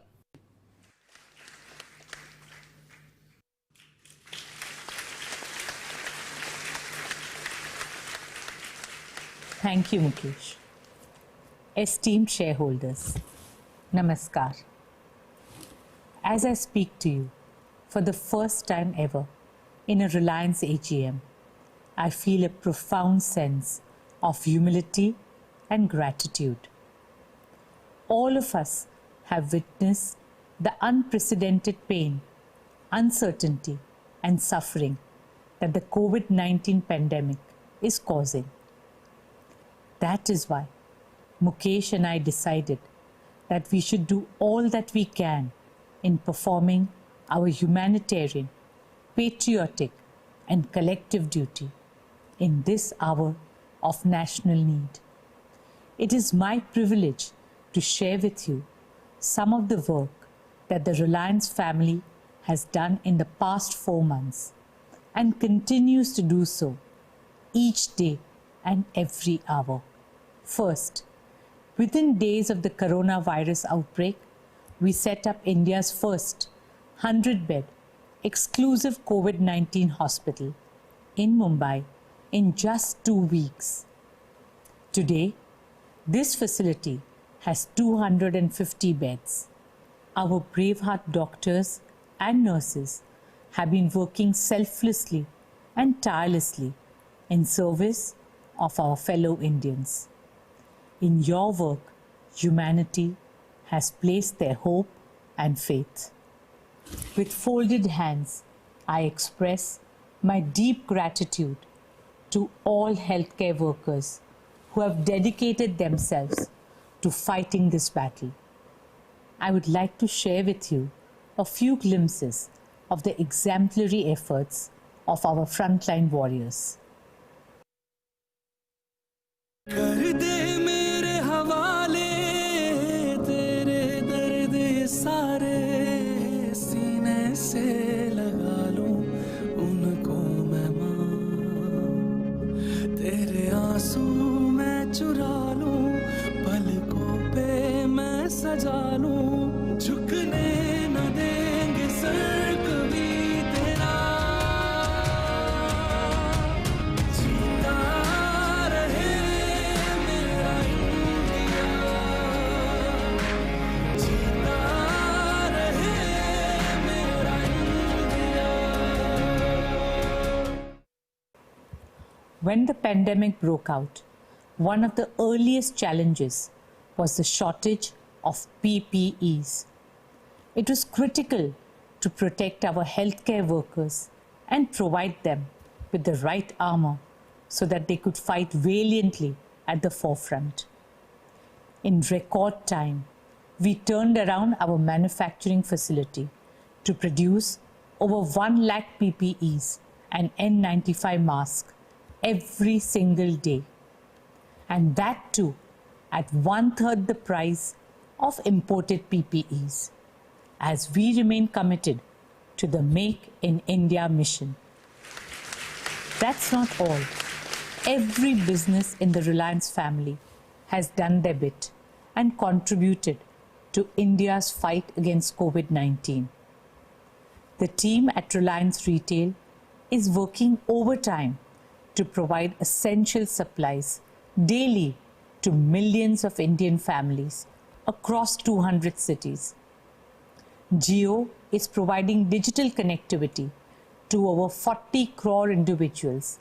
Thank you, Mukesh. Esteemed shareholders, Namaskar. As I speak to you for the first time ever in a Reliance AGM, I feel a profound sense of humility and gratitude. All of us have witnessed the unprecedented pain, uncertainty, and suffering that the COVID-19 pandemic is causing. That is why Mukesh and I decided that we should do all that we can in performing our humanitarian, patriotic, and collective duty in this hour of national need. It is my privilege to share with you some of the work that the Reliance family has done in the past 4 months and continues to do so each day and every hour. First, within days of the coronavirus outbreak, we set up India's first 100-bed exclusive COVID-19 hospital in Mumbai in just 2 weeks. Today, this facility has 250 beds. Our braveheart doctors and nurses have been working selflessly and tirelessly in service of our fellow Indians. In your work, humanity has placed their hope and faith. With folded hands, I express my deep gratitude to all healthcare workers who have dedicated themselves to fighting this battle. I would like to share with you a few glimpses of the exemplary efforts of our frontline warriors. कर दे मेरे हवाले तेरे दर्द सारे सीने से लगा लूं उनको मैं मां तेरे आंसू मैं चुरा लूं पलकों पे मैं सजा लूं झुकने न देंगे सर कभी तेरा जीता रहे मेरा इंडिया जीता रहे मेरा India. When the pandemic broke out, one of the earliest challenges was the shortage of PPEs. It was critical to protect our healthcare workers and provide them with the right armor so that they could fight valiantly at the forefront. In record time, we turned around our manufacturing facility to produce over 1 lakh PPEs and N95 masks every single day. And that too at 1/3 the price of imported PPEs, as we remain committed to the Make in India mission. That's not all. Every business in the Reliance family has done their bit and contributed to India's fight against COVID-19. The team at Reliance Retail is working overtime to provide essential supplies daily to millions of Indian families across 200 cities. Jio is providing digital connectivity to over 40 crore individuals,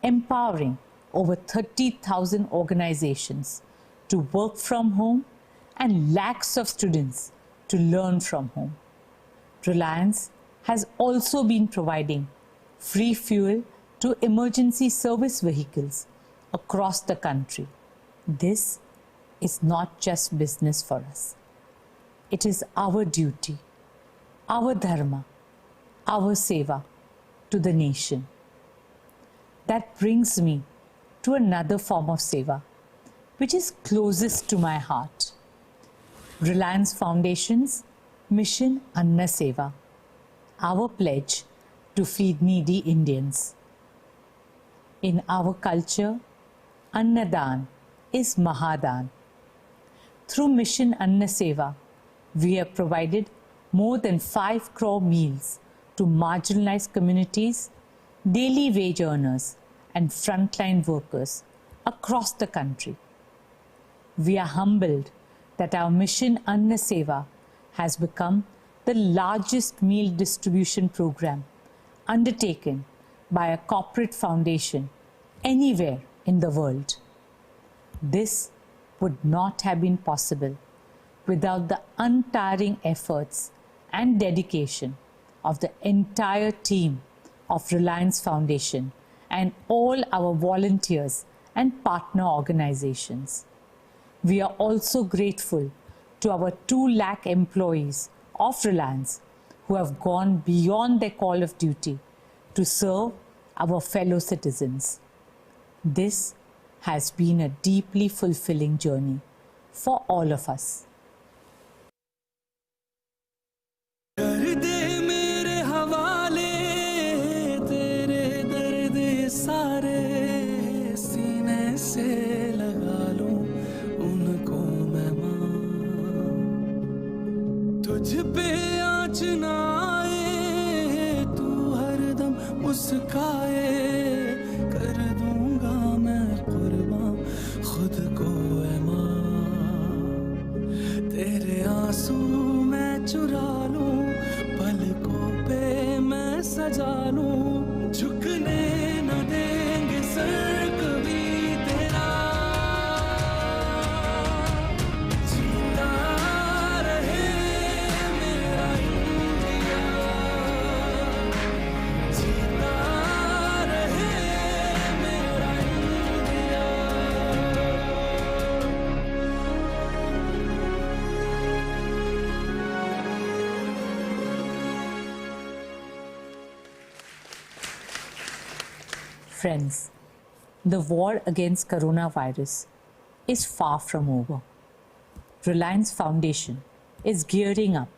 empowering over 30,000 organizations to work from home and lakhs of students to learn from home. Reliance has also been providing free fuel to emergency service vehicles across the country. This is not just business for us. It is our duty, our dharma, our seva to the nation. That brings me to another form of seva, which is closest to my heart. Reliance Foundation's Mission Anna Seva, our pledge to feed needy Indians. In our culture, Annadan is Mahadan. Through Mission Anna Seva, we have provided more than 5 crore meals to marginalized communities, daily wage earners, and frontline workers across the country. We are humbled that our Mission Anna Seva has become the largest meal distribution program undertaken by a corporate foundation anywhere in the world. This would not have been possible without the untiring efforts and dedication of the entire team of Reliance Foundation and all our volunteers and partner organizations. We are also grateful to our 2 lakh employees of Reliance who have gone beyond their call of duty to serve our fellow citizens. This has been a deeply fulfilling journey for all of us. कर दे मेरे तुझ पे आँच ना आए, तू हरदम मुस्काए, कर दूंगा मैं कुर्बान खुद को ऐ माँ। तेरे आंसू मैं चुरा लूं, पलकों पे मैं सजा लूं, झुकने न देंगे सर कभी तेरा। जीता रहे मेरा इंडिया, जीता रहे मेरा India. Friends, the war against coronavirus is far from over. Reliance Foundation is gearing up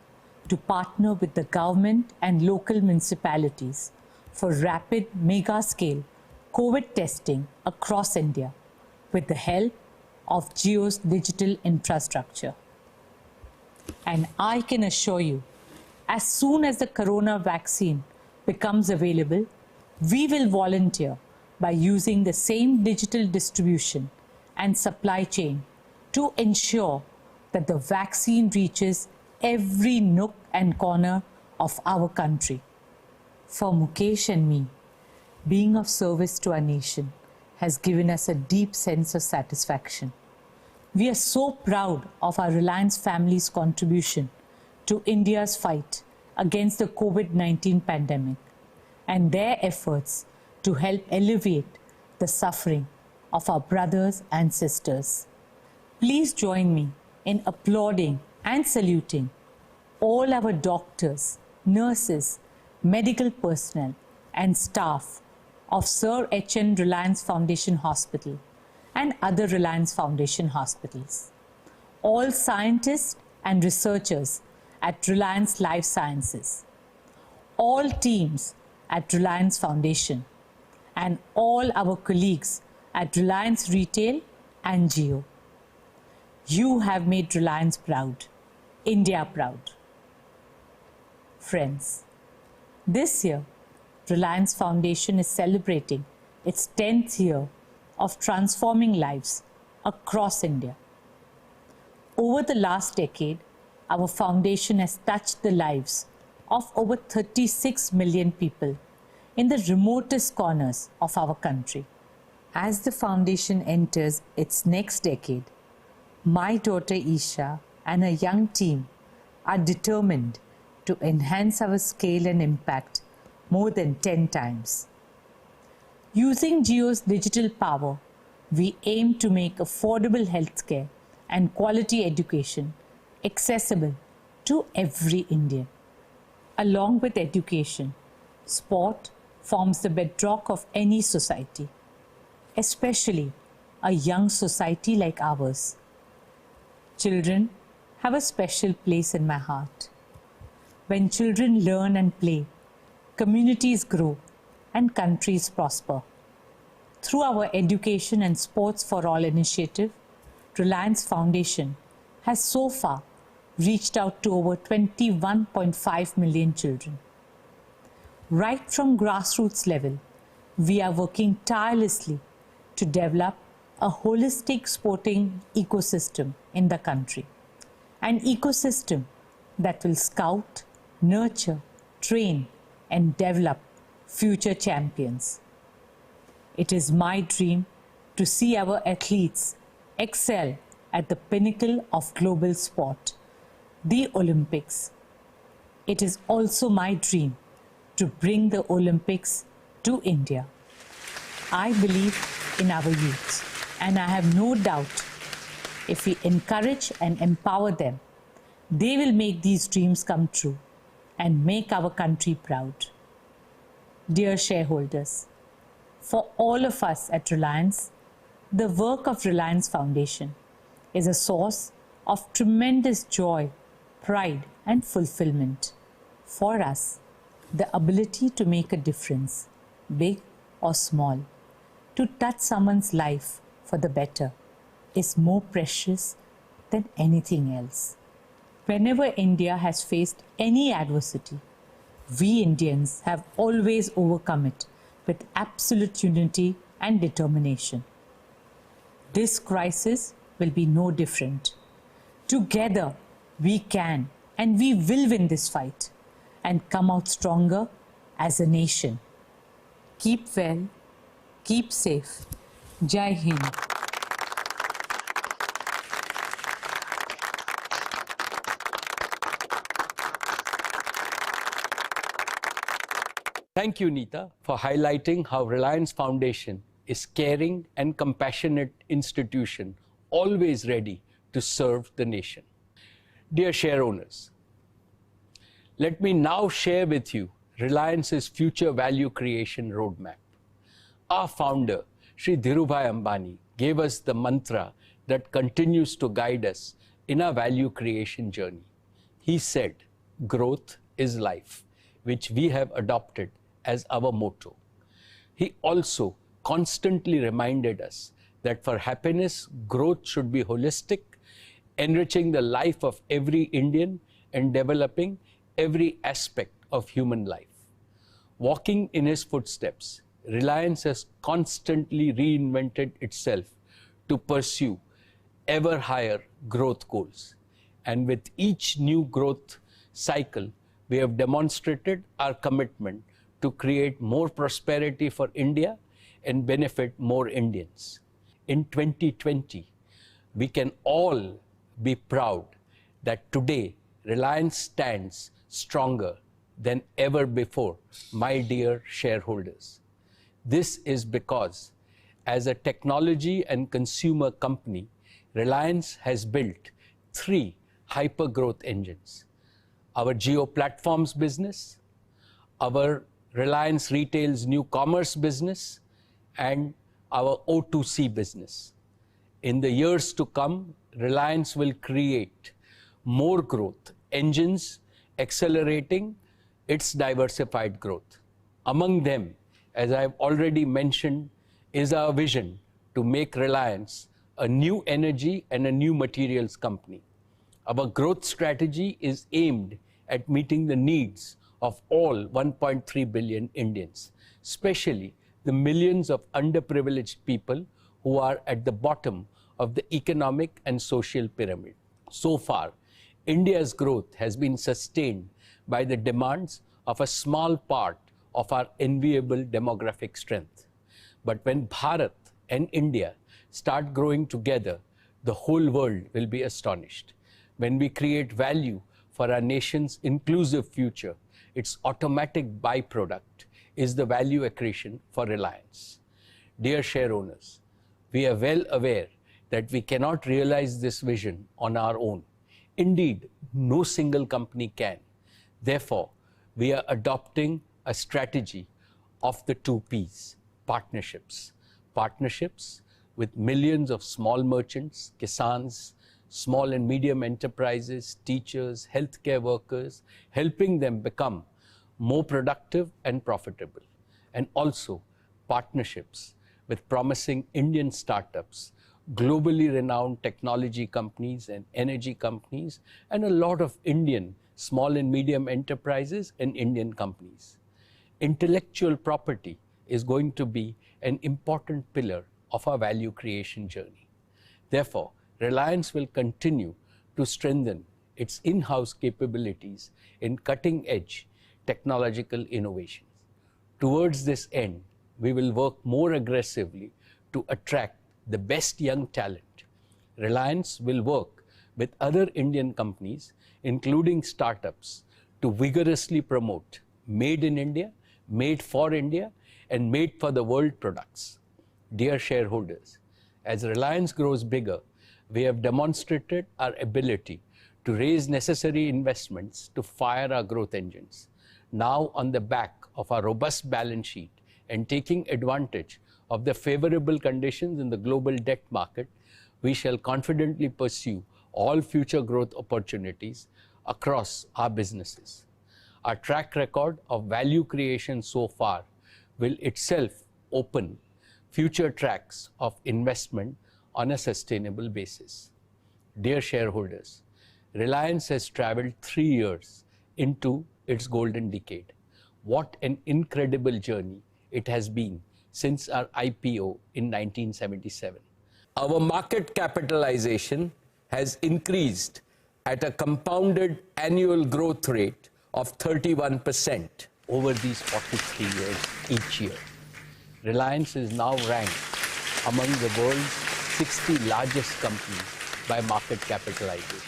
to partner with the government and local municipalities for rapid mega-scale COVID testing across India with the help of Jio's digital infrastructure. And I can assure you, as soon as the corona vaccine becomes available, we will volunteer by using the same digital distribution and supply chain to ensure that the vaccine reaches every nook and corner of our country. For Mukesh and me, being of service to our nation has given us a deep sense of satisfaction. We are so proud of our Reliance family's contribution to India's fight against the COVID-19 pandemic and their efforts to help alleviate the suffering of our brothers and sisters. Please join me in applauding and saluting all our doctors, nurses, medical personnel and staff of Sir H.N. Reliance Foundation Hospital and other Reliance Foundation hospitals, all scientists and researchers at Reliance Life Sciences, all teams at Reliance Foundation, and all our colleagues at Reliance Retail and Jio. You have made Reliance proud, India proud. Friends, this year, Reliance Foundation is celebrating its 10th year of transforming lives across India. Over the last decade, our foundation has touched the lives of over 36 million people in the remotest corners of our country. As the foundation enters its next decade, my daughter Isha and her young team are determined to enhance our scale and impact more than 10 times. Using Jio's digital power, we aim to make affordable healthcare and quality education accessible to every Indian. Along with education, sport forms the bedrock of any society, especially a young society like ours. Children have a special place in my heart. When children learn and play, communities grow and countries prosper. Through our Education and Sports for All initiative, Reliance Foundation has so far reached out to over 21.5 million children. Right from grassroots level, we are working tirelessly to develop a holistic sporting ecosystem in the country. An ecosystem that will scout, nurture, train, and develop future champions. It is my dream to see our athletes excel at the pinnacle of global sport, the Olympics. It is also my dream to bring the Olympics to India. I believe in our youth, and I have no doubt if we encourage and empower them, they will make these dreams come true and make our country proud. Dear shareholders, for all of us at Reliance, the work of Reliance Foundation is a source of tremendous joy, pride, and fulfillment. For us, the ability to make a difference, big or small, to touch someone's life for the better, is more precious than anything else. Whenever India has faced any adversity, we Indians have always overcome it with absolute unity and determination. This crisis will be no different. Together, we can and we will win this fight and come out stronger as a nation. Keep well, keep safe. Jai Hind. Thank you, Neeta, for highlighting how Reliance Foundation is caring and compassionate institution, always ready to serve the nation. Dear share owners, let me now share with you Reliance's future value creation roadmap. Our founder, Shri Dhirubhai Ambani, gave us the mantra that continues to guide us in our value creation journey. He said, "Growth is life," which we have adopted as our motto. He also constantly reminded us that for happiness, growth should be holistic, enriching the life of every Indian and developing every aspect of human life. Walking in his footsteps, Reliance has constantly reinvented itself to pursue ever higher growth goals. And with each new growth cycle, we have demonstrated our commitment to create more prosperity for India and benefit more Indians. In 2020, we can all be proud that today Reliance stands stronger than ever before, my dear shareholders. This is because, as a technology and consumer company, Reliance has built 3 hyper-growth engines: our Jio Platforms business, our Reliance Retail's new commerce business, and our O2C business. In the years to come, Reliance will create more growth engines, accelerating its diversified growth. Among them, as I've already mentioned, is our vision to make Reliance a new energy and a new materials company. Our growth strategy is aimed at meeting the needs of all 1.3 billion Indians, especially the millions of underprivileged people who are at the bottom of the economic and social pyramid. So far, India's growth has been sustained by the demands of a small part of our enviable demographic strength. But when Bharat and India start growing together, the whole world will be astonished. When we create value for our nation's inclusive future, its automatic byproduct is the value accretion for Reliance. Dear share owners, we are well aware that we cannot realize this vision on our own. Indeed, no single company can. Therefore, we are adopting a strategy of the 2 Ps, partnerships. Partnerships with millions of small merchants, kisans, small and medium enterprises, teachers, healthcare workers, helping them become more productive and profitable. And also partnerships with promising Indian startups, globally renowned technology companies and energy companies, and a lot of Indian small and medium enterprises and Indian companies. Intellectual property is going to be an important pillar of our value creation journey. Therefore, Reliance will continue to strengthen its in-house capabilities in cutting-edge technological innovations. Towards this end, we will work more aggressively to attract the best young talent. Reliance will work with other Indian companies, including startups, to vigorously promote made in India, made for India, and made for the world products. Dear shareholders, as Reliance grows bigger, we have demonstrated our ability to raise necessary investments to fire our growth engines. Now, on the back of our robust balance sheet and taking advantage of the favorable conditions in the global debt market, we shall confidently pursue all future growth opportunities across our businesses. Our track record of value creation so far will itself open future tracks of investment on a sustainable basis. Dear shareholders, Reliance has traveled 3 years into its golden decade. What an incredible journey it has been since our IPO in 1977. Our market capitalization has increased at a compounded annual growth rate of 31% over these 43 years each year. Reliance is now ranked among the world's 60 largest companies by market capitalization.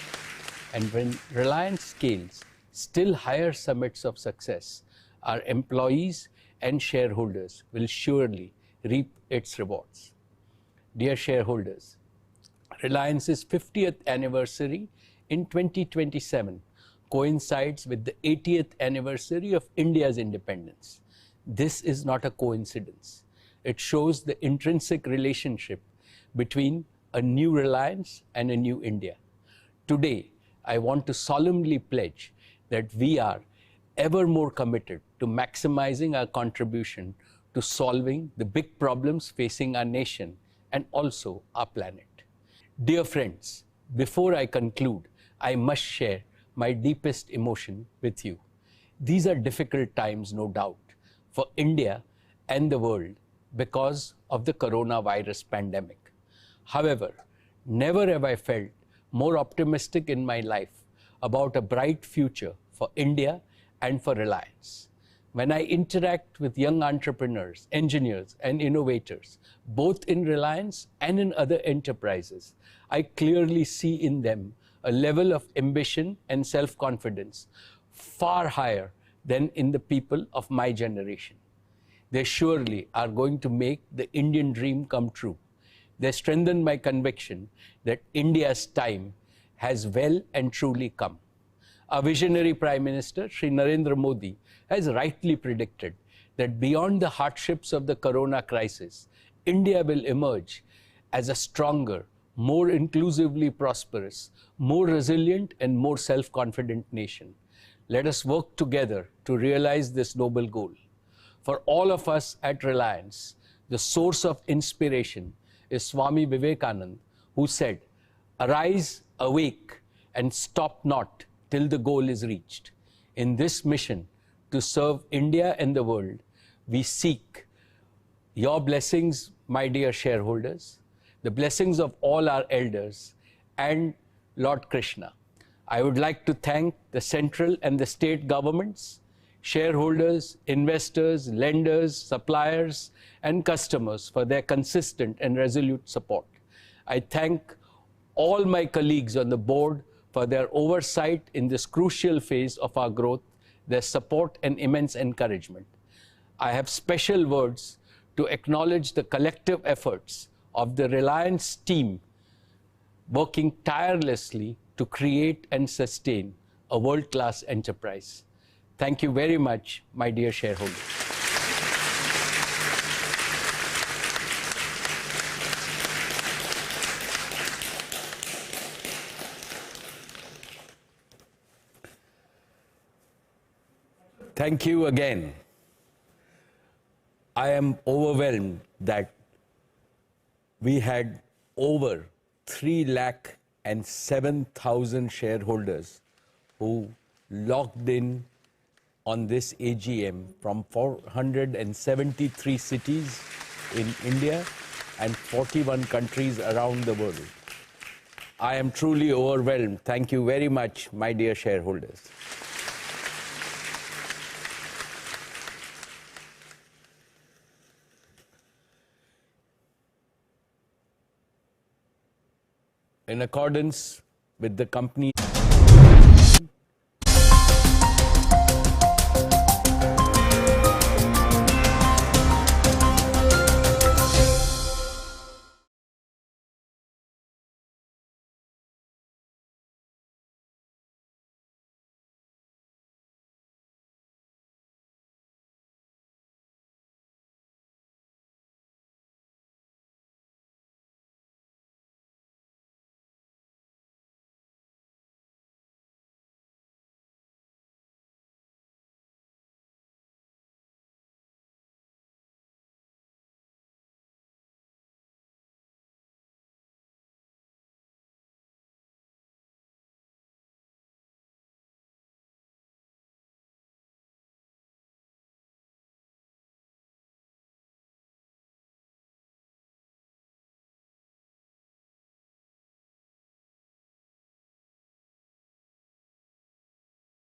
And when Reliance scales still higher summits of success, our employees and shareholders will surely reap its rewards. Dear shareholders, Reliance's 50th anniversary in 2027 coincides with the 80th anniversary of India's independence. This is not a coincidence. It shows the intrinsic relationship between a new Reliance and a new India. Today, I want to solemnly pledge that we are ever more committed to maximizing our contribution to solving the big problems facing our nation and also our planet. Dear friends, before I conclude, I must share my deepest emotion with you. These are difficult times, no doubt, for India and the world because of the coronavirus pandemic. However, never have I felt more optimistic in my life about a bright future for India and for Reliance. When I interact with young entrepreneurs, engineers, and innovators, both in Reliance and in other enterprises, I clearly see in them a level of ambition and self-confidence far higher than in the people of my generation. They surely are going to make the Indian dream come true. They strengthen my conviction that India's time has well and truly come. Our visionary Prime Minister, Shri Narendra Modi, has rightly predicted that beyond the hardships of the corona crisis, India will emerge as a stronger, more inclusively prosperous, more resilient and more self-confident nation. Let us work together to realize this noble goal. For all of us at Reliance, the source of inspiration is Swami Vivekananda, who said, "Arise, awake, and stop not till the goal is reached." In this mission to serve India and the world, we seek your blessings, my dear shareholders, the blessings of all our elders, and Lord Krishna. I would like to thank the central and the state governments, shareholders, investors, lenders, suppliers, and customers for their consistent and resolute support. I thank all my colleagues on the board for their oversight in this crucial phase of our growth, their support and immense encouragement. I have special words to acknowledge the collective efforts of the Reliance team working tirelessly to create and sustain a world-class enterprise. Thank you very much, my dear shareholders. Thank you again. I am overwhelmed that we had over 307,000 shareholders who logged in on this AGM from 473 cities in India and 41 countries around the world. I am truly overwhelmed. Thank you very much, my dear shareholders. In accordance with the company